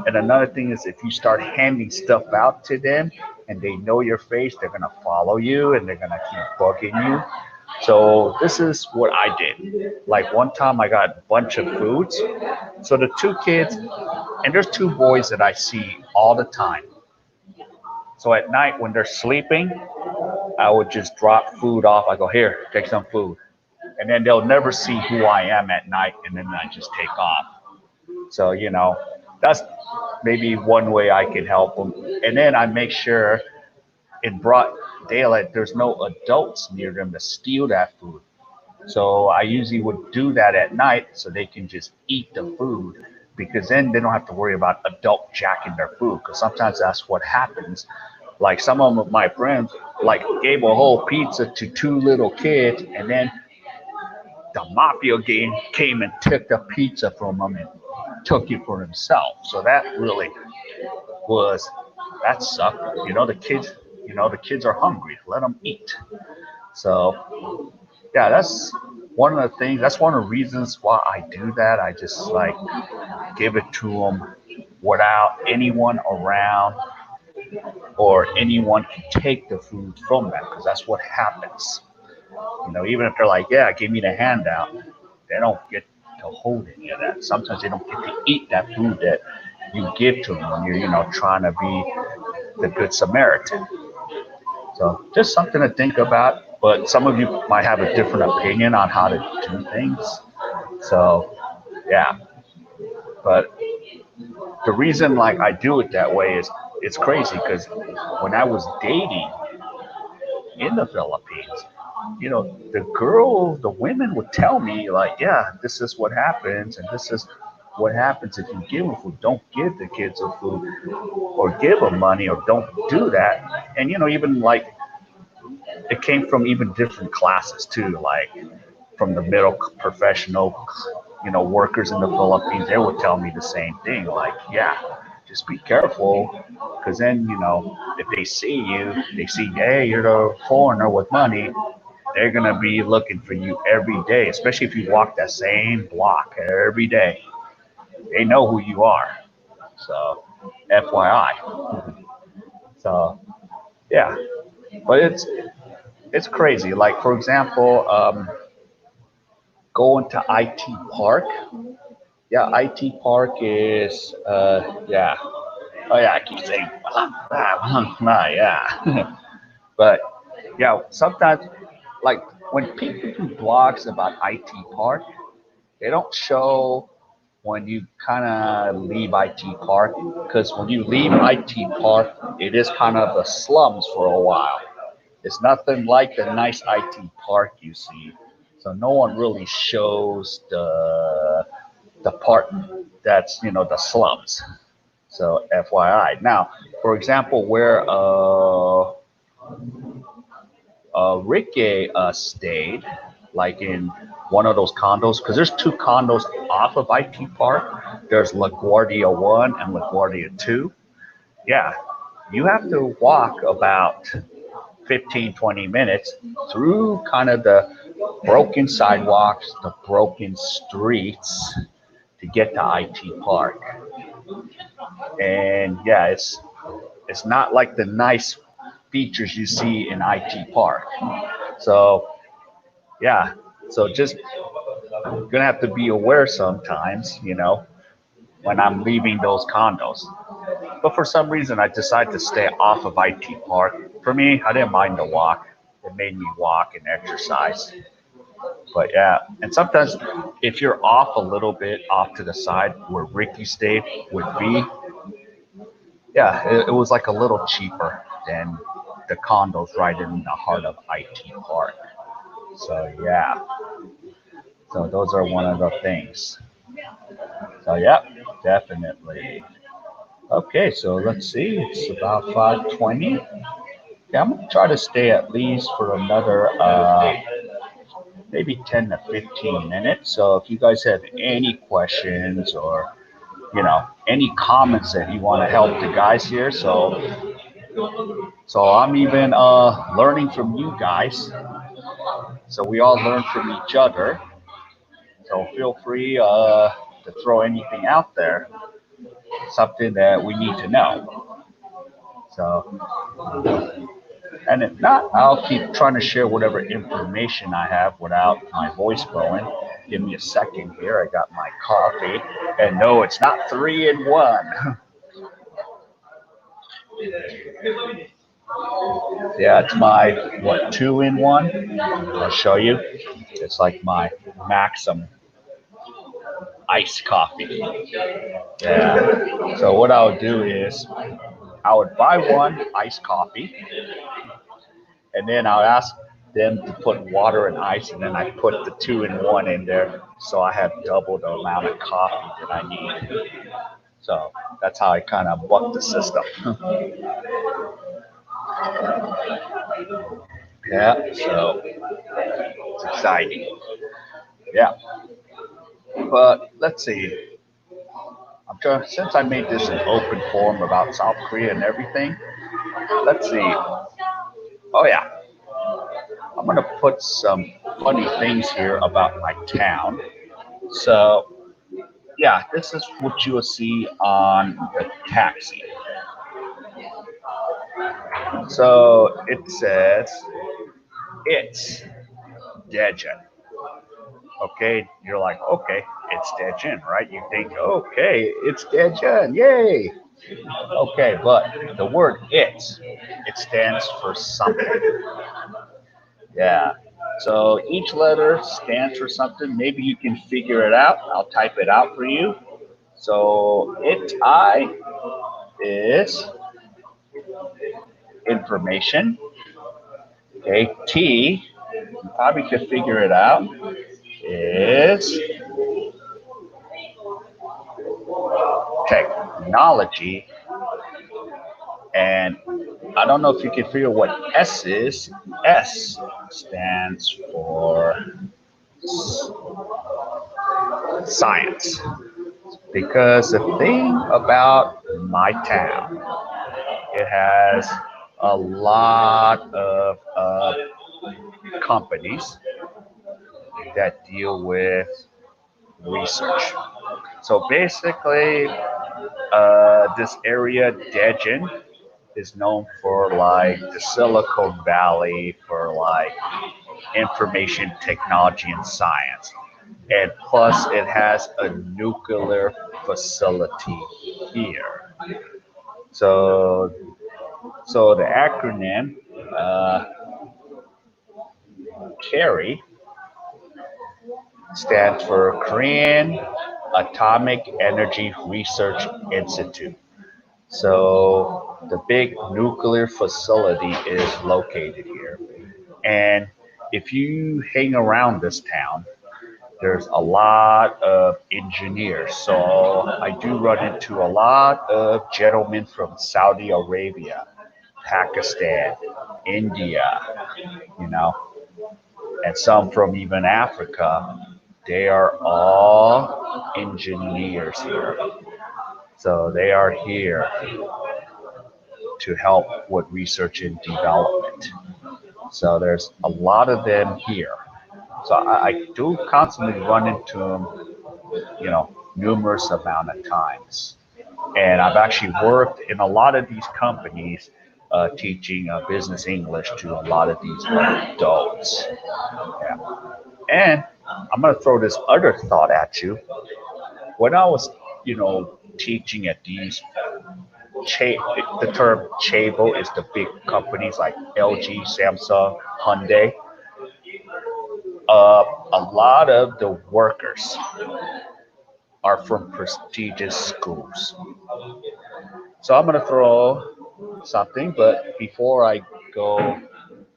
And another thing is if you start handing stuff out to them and they know your face, they're gonna follow you and they're gonna keep bugging you. So this is what I did. Like one time I got a bunch of foods. So the two kids, and there's two boys that I see all the time. So at night when they're sleeping, I would just drop food off. I go, here, take some food. and then they'll never see who I am at night, and then I just take off. So that's maybe one way I can help them. And then I make sure in broad daylight there's no adults near them to steal that food. So I usually would do that at night so they can just eat the food, because then they don't have to worry about adult jacking their food, because sometimes that's what happens. Like some of my friends like gave a whole pizza to two little kids, and then the mafia game came and took the pizza from them and took it for himself. So that really was that sucked. The kids are hungry. Let them eat. So yeah, that's one of the things. That's one of the reasons why I do that. I just like give it to them without anyone around, or anyone can take the food from them, because that's what happens. Even if they're like, yeah, give me the handout, they don't get to hold any of that. Sometimes they don't get to eat that food that you give to them when you're, trying to be the good Samaritan. So just something to think about. But some of you might have a different opinion on how to do things. So yeah, but the reason like I do it that way is it's crazy, because when I was dating in the Philippines, the women would tell me like, yeah, this is what happens, and this is what happens if you give them food. Don't give the kids a food, or give them money, or don't do that. And even like it came from even different classes too, like from the middle professional, workers in the Philippines. They would tell me the same thing, like, yeah, just be careful, because then if they see you, they see, hey, you're the foreigner with money, they're gonna be looking for you every day, especially if you walk that same block every day. They know who you are. So, FYI. So, yeah, but it's crazy. Like for example, going to IT Park. Yeah, IT Park is yeah. Oh yeah, I keep saying yeah. But yeah, sometimes like when people do blogs about IT Park, they don't show when you kind of leave IT Park, because when you leave IT Park, it is kind of the slums for a while. It's nothing like the nice IT Park you see. So no one really shows the part that's the slums. So FYI. Now, for example, where Ricky stayed, like in one of those condos, because there's two condos off of IT Park. There's LaGuardia 1 and LaGuardia 2. Yeah, you have to walk about 15, 20 minutes through kind of the broken sidewalks, the broken streets to get to IT Park. And yeah, it's not like the nice features you see in IT Park. So yeah, so just gonna have to be aware sometimes, when I'm leaving those condos. But for some reason, I decided to stay off of IT Park. For me, I didn't mind the walk. It made me walk and exercise. But yeah, and sometimes if you're off a little bit off to the side where Ricky stayed with B, yeah, it was like a little cheaper than the condos right in the heart of IT Park. So yeah, so those are one of the things. So yeah, definitely. Okay, so let's see. It's about 5:20. Yeah, I'm gonna try to stay at least for another maybe 10 to 15 minutes. So if you guys have any questions, or any comments that you want to help the guys here, so I'm even learning from you guys. So we all learn from each other. So feel free to throw anything out there, something that we need to know. So, and if not, I'll keep trying to share whatever information I have without my voice going. Give me a second here. I got my coffee. And no, it's not 3 in 1. Yeah, it's my what, two-in-one. I'll show you. It's like my Maxim iced coffee. Yeah. So what I would do is I would buy one iced coffee, and then I'll ask them to put water and ice, and then I put the two-in-one in there, so I have double the amount of coffee that I need. So that's how I kind of buck the system. Yeah. So it's exciting. Yeah. But let's see. I'm trying, since I made this an open forum about South Korea and everything. Let's see. Oh yeah, I'm gonna put some funny things here about my town. So yeah, this is what you will see on the taxi. So it says it's Daejeon. Okay, you're like, okay, it's Daejeon, right? You think, okay, it's Daejeon, yay. Okay, but the word it stands for something. Yeah. So each letter stands for something. Maybe you can figure it out. I'll type it out for you. So I is information. Okay. T, you probably could figure it out, is technology. And I don't know if you can figure what S is. S stands for science. Because the thing about my town, it has a lot of companies that deal with research. So basically, this area, Daejeon, is known for like the Silicon Valley for like information technology and science. And plus, it has a nuclear facility here. So, so the acronym uh, K.A.E stands for Korean Atomic Energy Research Institute. So the big nuclear facility is located here. And if you hang around this town, there's a lot of engineers. So I do run into a lot of gentlemen from Saudi Arabia, Pakistan, India, you know, and some from even Africa. They are all engineers here. So they are here to help with research and development. So there's a lot of them here. So I do constantly run into them, numerous amount of times. And I've actually worked in a lot of these companies teaching business English to a lot of these adults. Yeah. And I'm going to throw this other thought at you. When I was, teaching at these, the term chaebol is the big companies like LG, Samsung, Hyundai. A lot of the workers are from prestigious schools. So I'm going to throw something, but before I go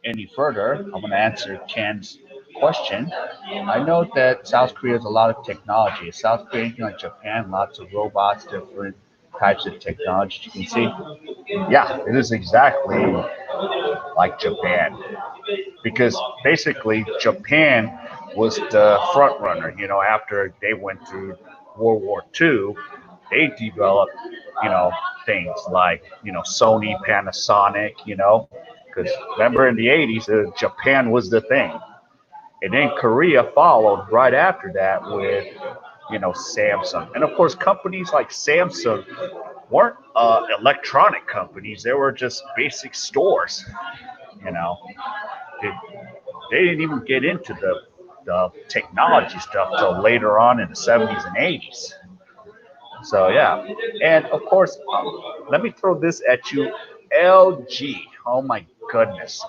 any further, I'm going to answer Ken's question. I know that South Korea has a lot of technology. South Korea, like Japan, lots of robots, different types of technology. You can see, yeah, it is exactly like Japan because basically Japan was the front runner. After they went through World War II, they developed, you know, things like Sony, Panasonic, because remember in the 80s, Japan was the thing, and then Korea followed right after that with Samsung, and of course companies like Samsung weren't electronic companies; they were just basic stores. You know, they, they didn't even get into the technology stuff till later on in the 70s and 80s. So yeah, and of course, let me throw this at you, LG. Oh my goodness.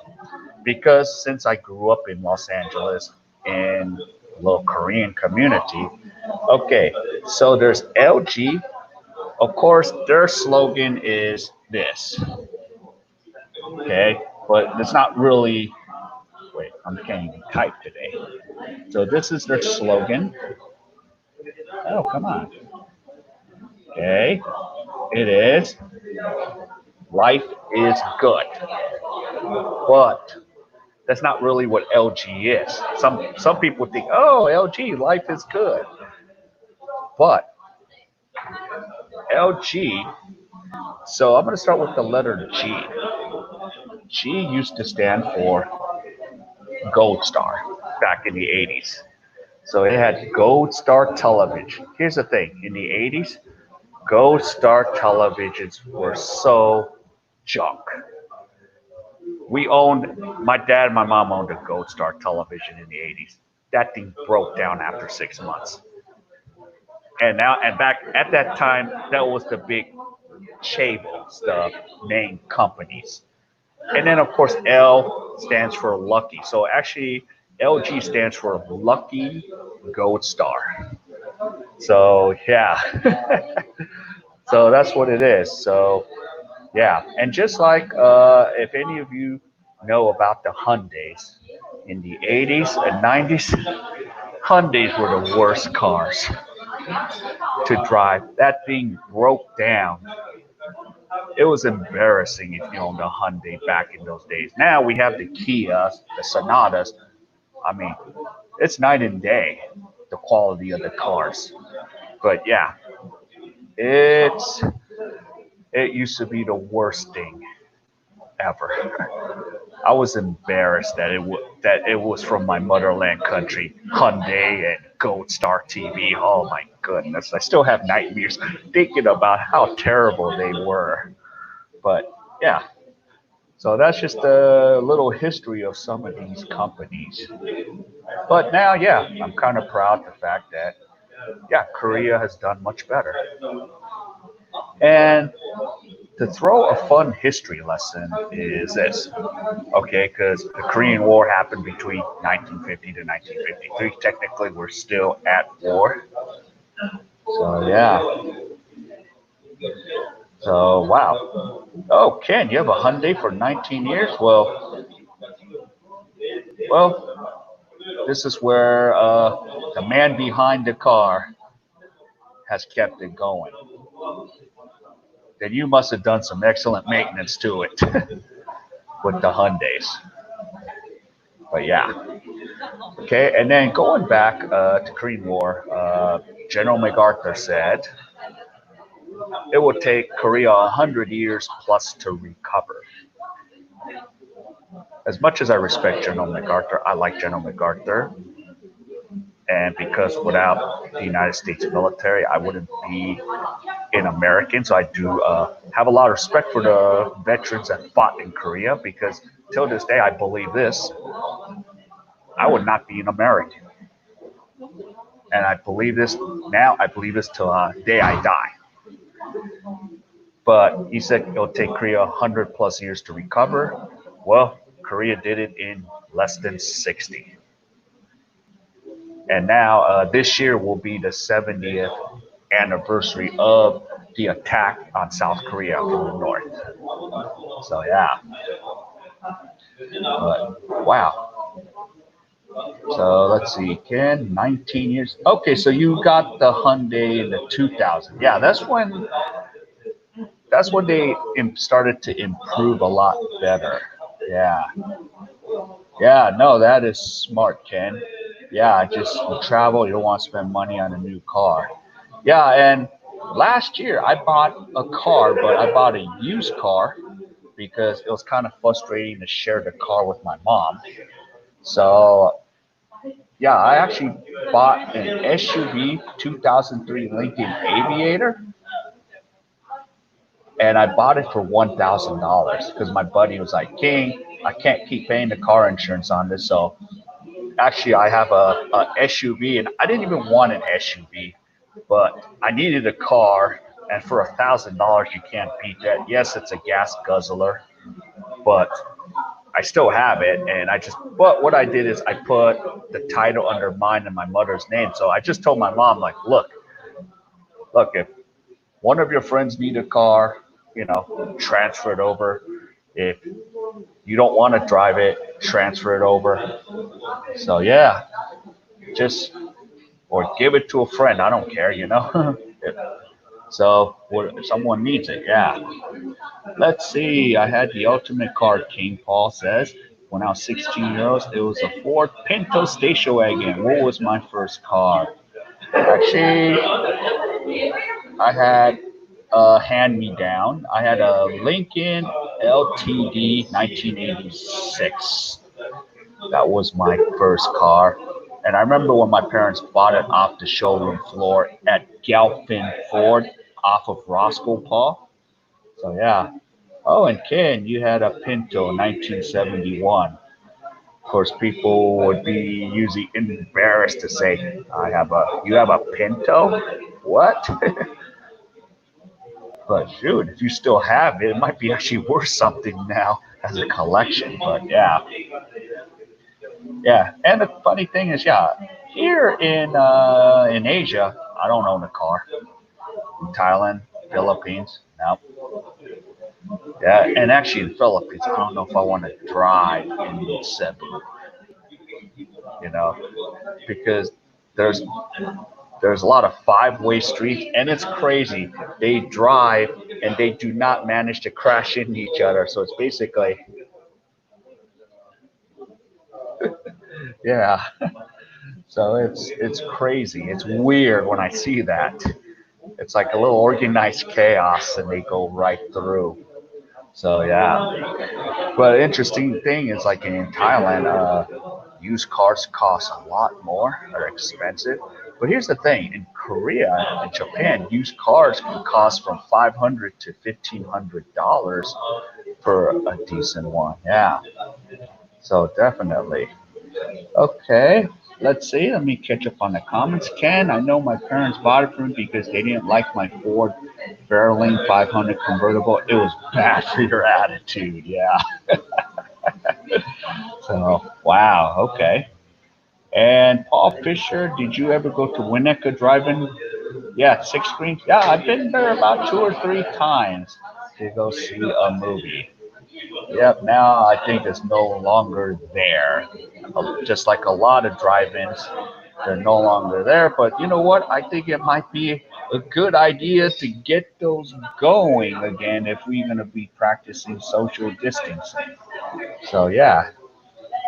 Because since I grew up in Los Angeles in a little Korean community, okay, so there's LG. Of course, their slogan is this, okay, but it's not really. Wait, I can't even type today. So this is their slogan. Oh, come on. Okay, it is life is good, but that's not really what LG is. Some people think, oh, LG, life is good, but LG. So I'm going to start with the letter G. G used to stand for Gold Star back in the 80s. So it had Gold Star television. Here's the thing: in the 80s, Gold Star televisions were so junk. We owned, my dad and my mom owned a Gold Star television in the 80s. That thing broke down after 6 months. And back at that time, that was the big chaebol, the main companies. And then, of course, L stands for lucky. So actually, LG stands for Lucky Gold Star. So, yeah. So that's what it is. So, yeah. And just like if any of you know about the Hyundais in the 80s and 90s, Hyundais were the worst cars to drive. That thing broke down. It was embarrassing if you owned a Hyundai back in those days. Now we have the Kias, the Sonatas. I mean, it's night and day, the quality of the cars. But yeah, it's it used to be the worst thing ever. I was embarrassed that it was from my motherland country, Hyundai and Gold Star TV. Oh my goodness, I still have nightmares thinking about how terrible they were. But yeah, so that's just a little history of some of these companies. But now, yeah, I'm kind of proud of the fact that, yeah, Korea has done much better. And to throw a fun history lesson is this, okay, because the Korean War happened between 1950 to 1953. Technically, we're still at war. So, yeah. So, wow. Oh, Ken, you have a Hyundai for 19 years? Well, this is where the man behind the car has kept it going. Then you must have done some excellent maintenance to it with the Hyundais. But yeah, okay. And then going back to Korean War, General MacArthur said it will take Korea 100 years plus to recover. As much as I respect General MacArthur, I like General MacArthur, and because without the United States military, I wouldn't be an American. So I do have a lot of respect for the veterans that fought in Korea because till this day, I believe this: I would not be an American. And I believe this now, I believe this till the day I die. But he said it'll take Korea 100 plus years to recover. Well, Korea did it in less than 60. And now this year will be the 70th anniversary of the attack on South Korea from the north. So yeah, but wow. So let's see, Ken, 19 years. Okay, so you got the Hyundai in the 2000. Yeah, that's when they started to improve a lot better. Yeah, yeah, no, that is smart, Ken. Yeah, just you travel, you don't want to spend money on a new car. Yeah, and last year I bought a car, but I bought a used car because it was kind of frustrating to share the car with my mom. So yeah, I actually bought an SUV 2003 Lincoln Aviator, and I bought it for $1,000 because my buddy was like, "King, I can't keep paying the car insurance on this, so actually I have a SUV, and I didn't even want an SUV, but I needed a car, and for $1,000 you can't beat that. Yes, it's a gas guzzler, but I still have it. And but what I did is I put the title under mine and my mother's name. So I just told my mom, like, look, if one of your friends need a car, transfer it over. If you don't want to drive it, transfer it over. So yeah, just or give it to a friend. I don't care. So if someone needs it, yeah. Let's see. I had the ultimate car, King Paul says. When I was 16 years old, it was a Ford Pinto station wagon. What was my first car? Actually, I had a hand me down. I had a Lincoln LTD 1986. That was my first car. And I remember when my parents bought it off the showroom floor at Galpin Ford off of Roscoe Paul. So yeah. Oh, and Ken, you had a Pinto 1971. Of course, people would be usually embarrassed to say, you have a Pinto? What? But shoot, if you still have it, it might be actually worth something now as a collection. But yeah, yeah. And the funny thing is, yeah, here in Asia, I don't own a car. In Thailand, Philippines, no. Yeah, and actually in Philippines, I don't know if I want to drive in Cebu, you know, because there's there's a lot of five-way streets, and it's crazy. They drive and they do not manage to crash into each other. So it's basically, yeah. So it's crazy. It's weird when I see that. It's like a little organized chaos, and they go right through. So yeah. But interesting thing is like in Thailand, used cars cost a lot more. They're expensive. But here's the thing: in Korea and Japan, used cars can cost from $500 to $1,500 for a decent one. Yeah. So definitely. Okay. Let's see. Let me catch up on the comments. Ken, I know my parents bought it for me because they didn't like my Ford Fairlane 500 convertible. It was bad for your attitude. Yeah. So, wow. Okay. And Paul Fisher, did you ever go to Winnetka Drive-In? Yeah, Six Screens. Yeah, I've been there about two or three times to go see a movie. Yep, now I think it's no longer there. Just like a lot of drive-ins, they're no longer there. But you know what? I think it might be a good idea to get those going again if we're going to be practicing social distancing. So yeah,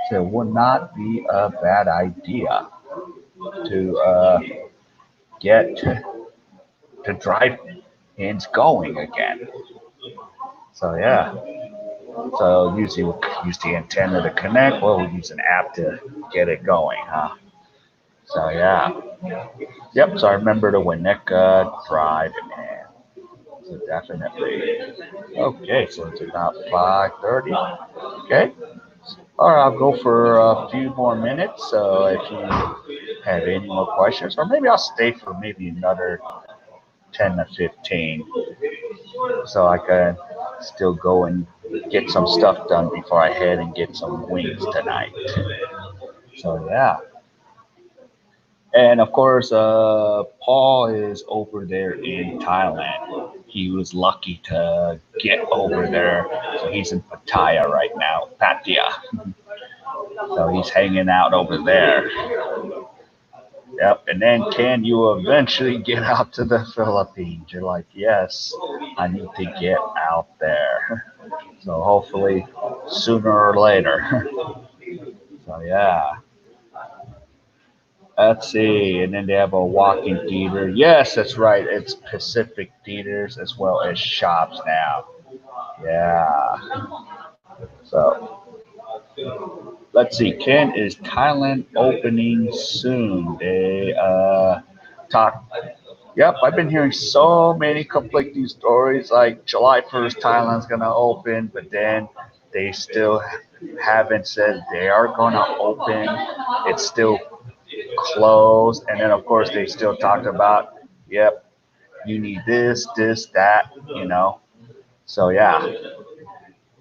so it would not be a bad idea to get the drive-ins going again. So yeah, so usually we'll use the antenna to connect, or we'll use an app to get it going, huh? So yeah, yep. So I remember the Winnetka Drive-In. So definitely. Okay, so it's about 5:30. Okay. All right, I'll go for a few more minutes. So if you have any more questions, or maybe I'll stay for maybe another 10 to 15, so I can still go and get some stuff done before I head and get some wings tonight. So yeah, and of course, Paul is over there in Thailand. He was lucky to get over there, so he's in Pattaya right now, Pattaya. So he's hanging out over there. Yep. And then can you eventually get out to the Philippines? You're like, yes, I need to get out there. So hopefully sooner or later. So yeah. Let's see. And then they have a walking theater. Yes, that's right. It's Pacific theaters as well as shops now. Yeah. So let's see. Ken, is Thailand opening soon? They talk. Yep, I've been hearing so many conflicting stories. Like July 1st, Thailand's gonna open, but then they still haven't said they are gonna open. It's still closed, and then of course they still talked about, yep, you need this, that. So yeah,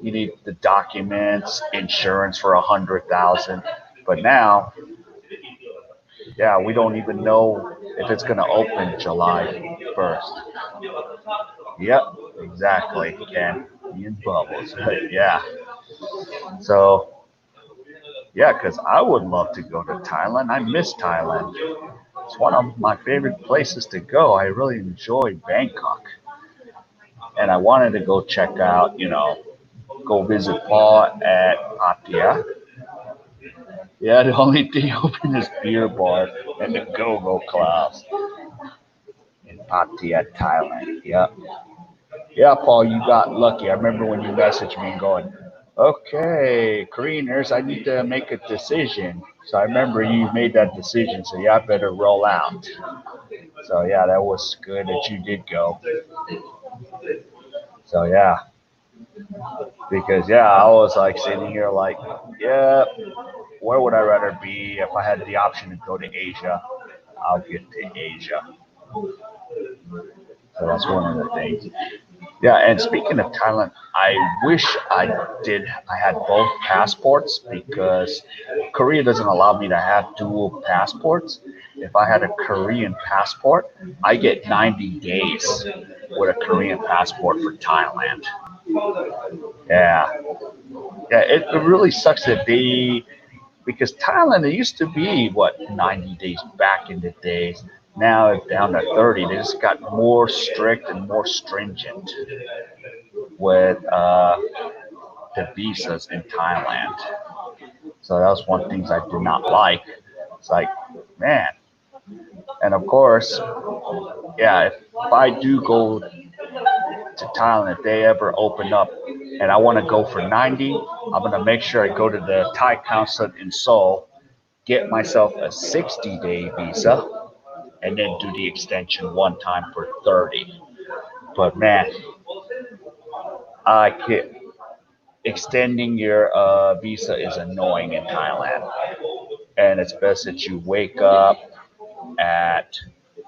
You need the documents, insurance for 100,000. But now, yeah, we don't even know if it's gonna open July 1st. Yep, exactly, Ken. Me and Bubbles. Yeah. So yeah, because I would love to go to Thailand. I miss Thailand. It's one of my favorite places to go. I really enjoy Bangkok, and I wanted to go check out, go visit Paul at Pattaya. Yeah, the only thing open is beer bar and the go-go clubs in Pattaya, Thailand. Yeah, yeah, Paul, you got lucky. I remember when you messaged me and going, "Okay, Koreaners, I need to make a decision." So I remember you made that decision. So yeah, I better roll out. So yeah, that was good that you did go. So yeah, because yeah, I was like sitting here like, yeah, where would I rather be if I had the option to go to Asia? I'll get to Asia. So that's one of the things. Yeah, and speaking of Thailand, I wish I had both passports because Korea doesn't allow me to have dual passports. If I had a Korean passport, I get 90 days with a Korean passport for Thailand. Yeah, yeah, it really sucks that because Thailand, it used to be what 90 days back in the days. Now it's down to 30. They just got more strict and more stringent with the visas in Thailand. So that was one of the things I did not like. It's like, man, and of course, yeah, if I do go to Thailand, if they ever open up and I want to go for 90, I'm going to make sure I go to the Thai consulate in Seoul, get myself a 60-day visa, and then do the extension one time for 30. But man, I can extending your visa is annoying in Thailand, and it's best that you wake up at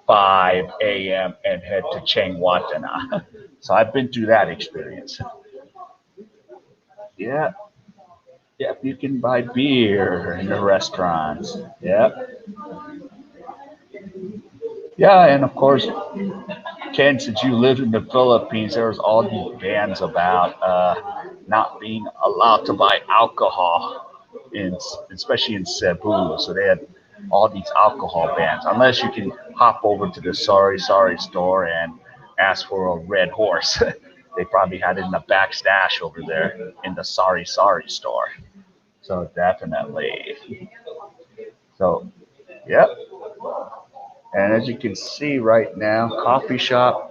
5 a.m. and head to Chiang Watana. So I've been through that experience. Yeah, yeah, you can buy beer in the restaurants. Yeah, yeah, and of course, Ken, since you lived in the Philippines, there was all these bans about not being allowed to buy alcohol, in especially in Cebu. So they had all these alcohol bans, unless you can hop over to the Sorry store and ask for a red horse. They probably had it in the back stash over there in the Sorry store. So definitely. So yep. And as you can see right now, coffee shop.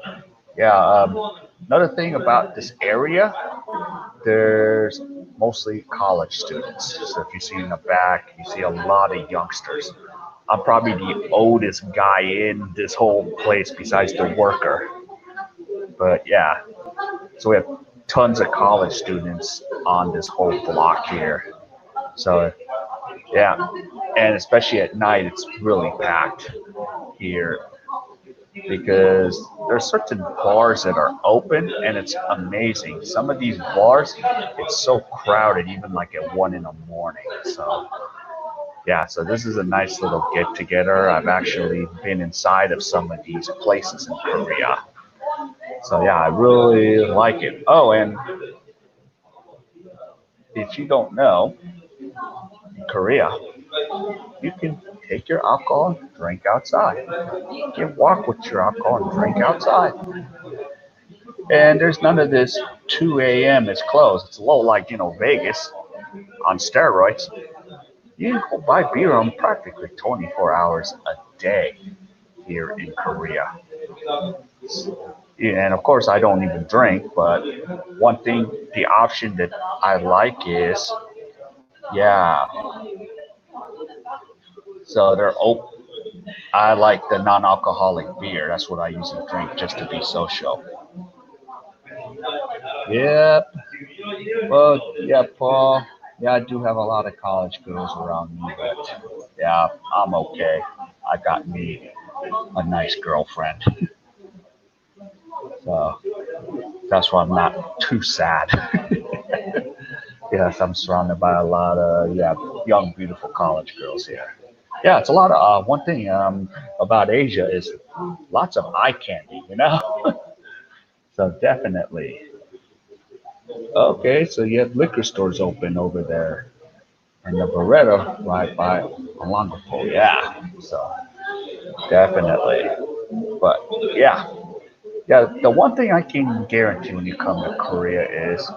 Yeah. Another thing about this area, there's mostly college students. So if you see in the back, you see a lot of youngsters. I'm probably the oldest guy in this whole place besides the worker. But yeah, so we have tons of college students on this whole block here. So yeah, and especially at night, it's really packed here because there's certain bars that are open and it's amazing. Some of these bars, it's so crowded, even like at 1 in the morning. So yeah, so this is a nice little get together. I've actually been inside of some of these places in Korea. So yeah, I really like it. Oh, and if you don't know, in Korea, you can take your alcohol and drink outside. You can walk with your alcohol and drink outside. And there's none of this 2 a.m. is closed. It's a little like, Vegas on steroids. You can go buy beer on practically 24 hours a day here in Korea. Yeah, and of course, I don't even drink, but one thing, the option that I like is, yeah, so they're open. I like the non-alcoholic beer. That's what I usually drink just to be social. Yep. Well, yeah, Paul. Yeah, I do have a lot of college girls around me, but yeah, I'm okay. I got me a nice girlfriend, so that's why I'm not too sad. Yes, I'm surrounded by a lot of young, beautiful college girls here. Yeah, it's a lot of one thing about Asia is lots of eye candy, you know. So definitely. Okay, so you have liquor stores open over there, and the Beretta right by along the pole. Yeah, so definitely. But yeah, yeah. The one thing I can guarantee when you come to Korea is,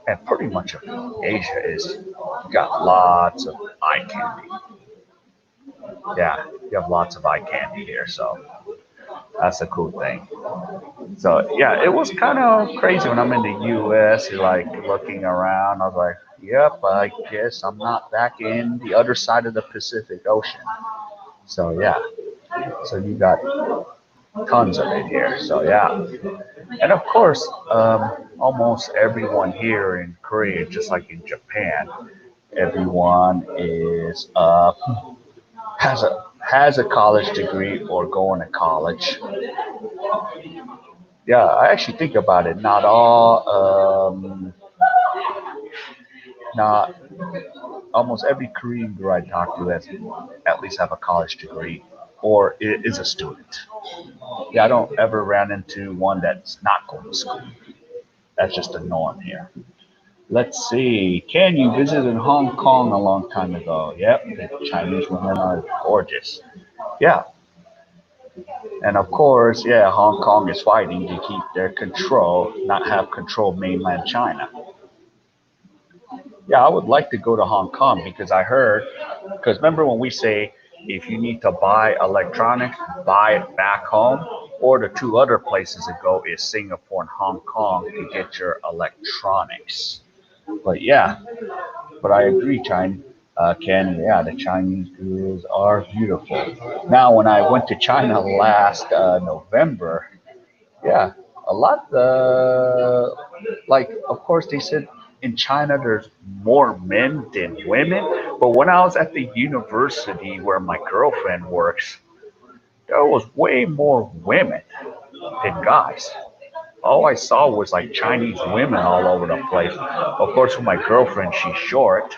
and pretty much of Asia is, you got lots of eye candy. Yeah, you have lots of eye candy here, so that's a cool thing. So yeah, it was kind of crazy when I'm in the U.S. Like looking around. I was like, "Yep, I guess I'm not back in the other side of the Pacific Ocean." So yeah, so you got tons of it here. So yeah, and of course, almost everyone here in Korea, just like in Japan, everyone is has a college degree or going to college. Yeah, I actually think about it. Not all, not almost every Korean girl I talk to has at least have a college degree or is a student. Yeah, I don't ever ran into one that's not going to school. That's just the norm here. Let's see. Can you visited Hong Kong a long time ago? Yep, the Chinese women are gorgeous. Yeah, and of course, yeah, Hong Kong is fighting to keep their control, not have control of mainland China. Yeah, I would like to go to Hong Kong because I heard, because remember when we say if you need to buy electronics, buy it back home, or the two other places to go is Singapore and Hong Kong to get your electronics. But yeah, but I agree, China, Ken. Yeah, the Chinese girls are beautiful. Now, when I went to China last November, yeah, a lot. Like, of course, they said in China there's more men than women. But when I was at the university where my girlfriend works, there was way more women than guys. All I saw was like Chinese women all over the place. Of course, with my girlfriend, she's short.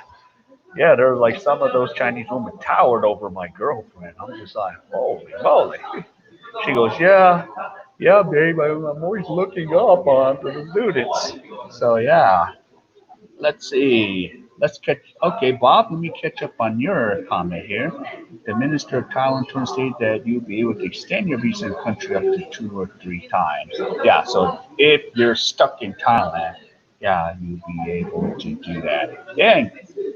Yeah, there were like some of those Chinese women towered over my girlfriend. I'm just like, holy moly. She goes, yeah, yeah, babe, I'm always looking up onto the students. So yeah, let's see. Let's catch. Okay, Bob, let me catch up on your comment here. The Minister of Thailand told state that you'll be able to extend your visa in the country up to 2 or 3 times. Yeah, so if you're stuck in Thailand, yeah, you'll be able to do that. And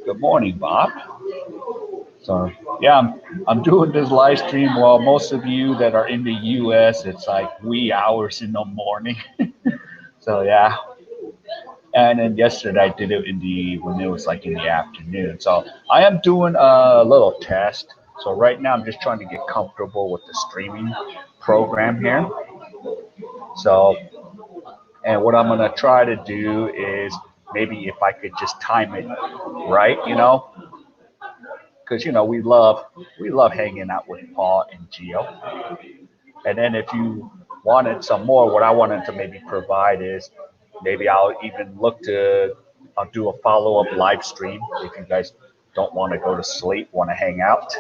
good morning, Bob. So yeah, I'm doing this live stream while most of you that are in the U.S. it's like wee hours in the morning. So yeah, and then yesterday I did it in the when it was like in the afternoon. So I am doing a little test. So right now I'm just trying to get comfortable with the streaming program here. So and what I'm gonna try to do is maybe if I could just time it right, because we love hanging out with Paul and Gio. And then if you wanted some more, what I wanted to maybe provide is maybe I'll even look to I'll do a follow-up live stream if you guys don't want to go to sleep, want to hang out.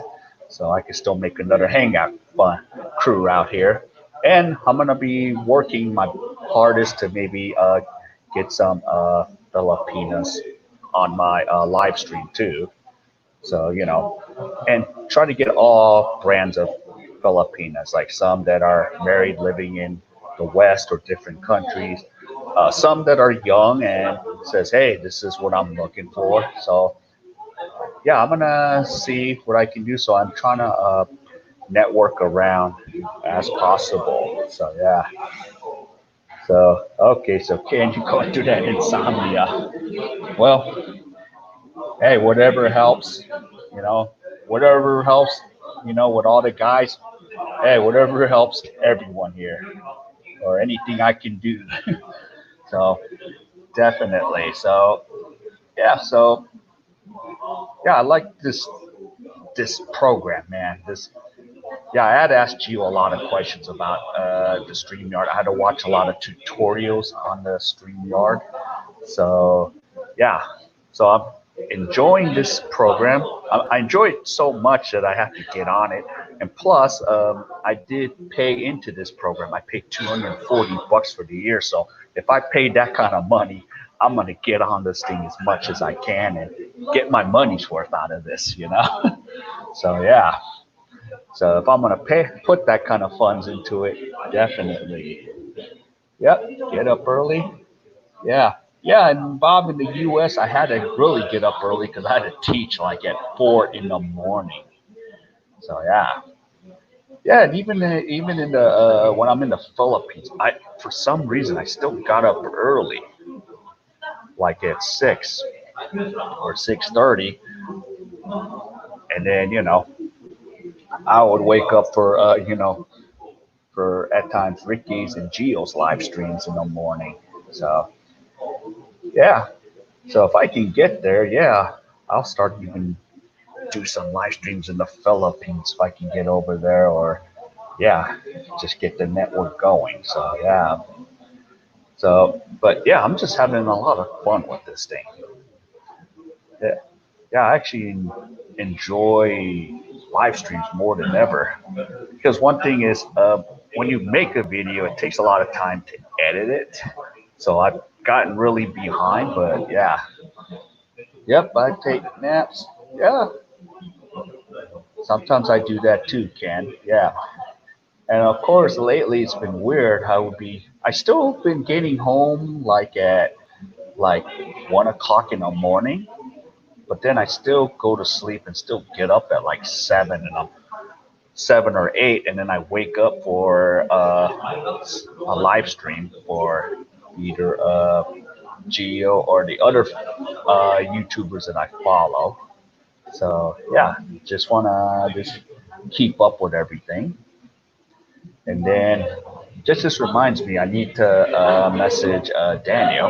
So I can still make another hangout fun crew out here. And I'm gonna be working my hardest to maybe get some Filipinas on my live stream too. So, and try to get all brands of Filipinas, like some that are married living in the West or different countries, some that are young and says, hey, this is what I'm looking for. So, yeah, I'm going to see what I can do. So I'm trying to network around as possible. So, yeah. So, okay. So can you go through that insomnia? Well, hey, whatever helps, you know, whatever helps, with all the guys, hey, whatever helps everyone here or anything I can do. So definitely. So yeah, yeah, I like this program, man. Yeah, I had asked you a lot of questions about the StreamYard. I had to watch a lot of tutorials on the StreamYard. So yeah, So I'm enjoying this program. I enjoy it so much that I have to get on it. And plus, I did pay into this program. I paid $240 for the year. So if I paid that kind of money, I'm gonna get on this thing as much as I can and get my money's worth out of this, you know. So yeah. So if I'm gonna put that kind of funds into it, definitely. Yep. Get up early. Yeah. Yeah, and Bob, in the U.S., I had to really get up early because I had to teach like at 4 in the morning. So yeah, yeah, and even in the when I'm in the Philippines, I for some reason I still got up early, like at 6 or 6:30, and then I would wake up for for at times Ricky's and Gio's live streams in the morning. So yeah, so if I can get there, yeah, I'll start even do some live streams in the Philippines if I can get over there, or yeah, just get the network going. So yeah, so but yeah, I'm just having a lot of fun with this thing. Yeah, yeah, I actually enjoy live streams more than ever because one thing is when you make a video, it takes a lot of time to edit it. So I've gotten really behind, but yeah, yep, I take naps. Yeah, sometimes I do that too, Ken. Yeah. And of course, lately it's been weird. I still been getting home like at like 1 o'clock in the morning, but then I still go to sleep and still get up at like 7 or 8, and then I wake up for a live stream for either Geo or the other YouTubers that I follow. So yeah, just wanna just keep up with everything. And then just this reminds me, I need to message Daniel.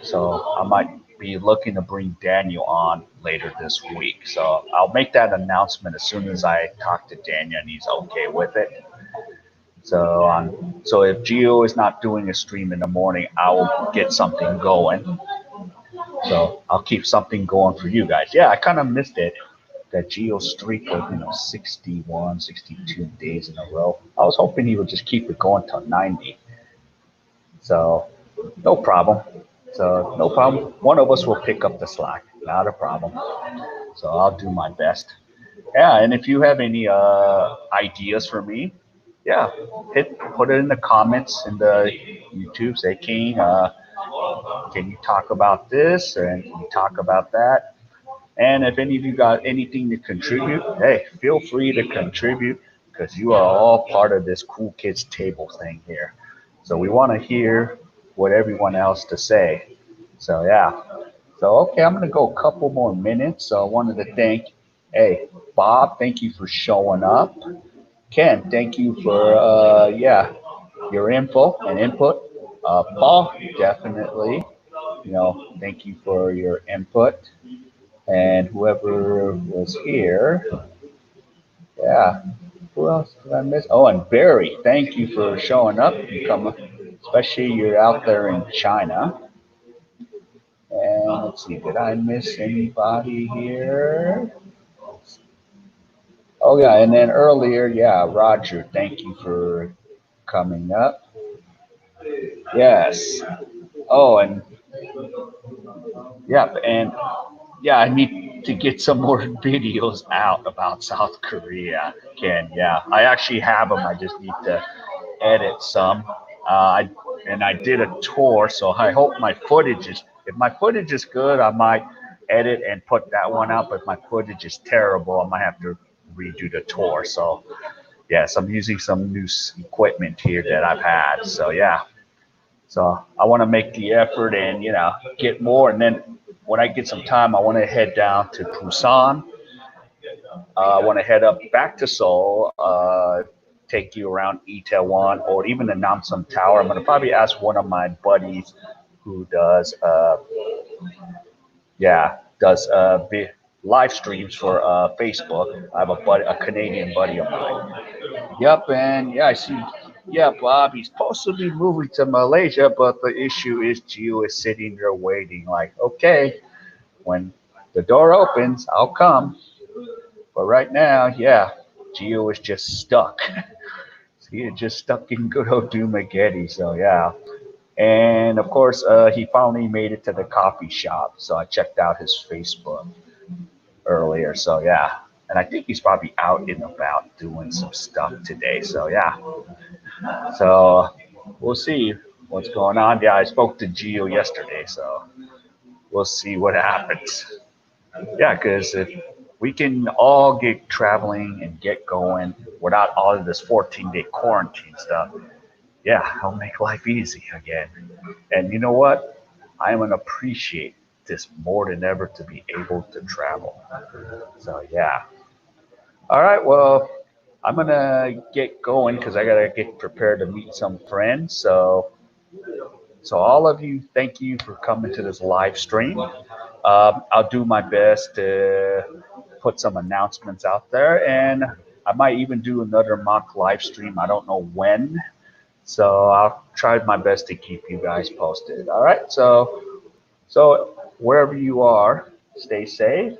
So I might be looking to bring Daniel on later this week. So I'll make that announcement as soon as I talk to Daniel and he's okay with it. So if Gio is not doing a stream in the morning, I will get something going. So I'll keep something going for you guys. Yeah, I kind of missed it. That Geo streak of 61, 62 days in a row. I was hoping he would just keep it going till 90. So no problem. So no problem. One of us will pick up the slack. Not a problem. So I'll do my best. Yeah, and if you have any ideas for me, yeah, put it in the comments in the YouTube. Say, King, can you talk about this and can you talk about that? And if any of you got anything to contribute, hey, feel free to contribute because you are all part of this cool kids table thing here. So we want to hear what everyone else to say. So yeah. So okay, I'm gonna go a couple more minutes. So I wanted to thank, hey, Bob, thank you for showing up. Ken, thank you for yeah, your info and input. Paul, definitely, thank you for your input. And whoever was here, yeah. Who else did I miss? Oh, and Barry, thank you for showing up. You come, especially you're out there in China. And let's see, did I miss anybody here? Oh yeah, and then earlier, yeah, Roger, thank you for coming up. Yes. Oh, and yeah, and yeah, I need to get some more videos out about South Korea, Ken. Yeah, I actually have them. I just need to edit some. I and I did a tour, so I hope my footage is. If my footage is good, I might edit and put that one up. If my footage is terrible, I might have to redo the tour. So yes, I'm using some new equipment here that I've had. So yeah, so I want to make the effort and get more. And then when I get some time, I want to head down to Busan. I want to head up back to Seoul, take you around Itaewon or even the Namsan Tower. I'm going to probably ask one of my buddies who does, yeah, does live streams for Facebook. I have a Canadian buddy of mine. Yep, and yeah, I see. Yeah, Bob, he's supposed to be moving to Malaysia, but the issue is Gio is sitting there waiting. Like, okay, when the door opens, I'll come. But right now, yeah, Gio is just stuck. He is just stuck in good old Dumageddon. So yeah. And of course, he finally made it to the coffee shop. So I checked out his Facebook earlier. So yeah. And I think he's probably out and about doing some stuff today. So yeah. So we'll see what's going on. Yeah, I spoke to Gio yesterday. So we'll see what happens. Yeah, because if we can all get traveling and get going without all of this 14-day quarantine stuff, yeah, I'll make life easy again. And you know what? I'm going to appreciate this more than ever to be able to travel. So, yeah. All right. Well, I'm going to get going because I got to get prepared to meet some friends. So all of you, thank you for coming to this live stream. I'll do my best to put some announcements out there, and I might even do another mock live stream. I don't know when, so I'll try my best to keep you guys posted. All right, so wherever you are, stay safe,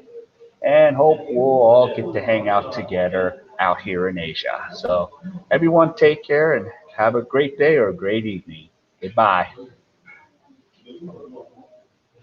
and hope we'll all get to hang out together out here in Asia. So everyone, take care and have a great day or a great evening. Goodbye.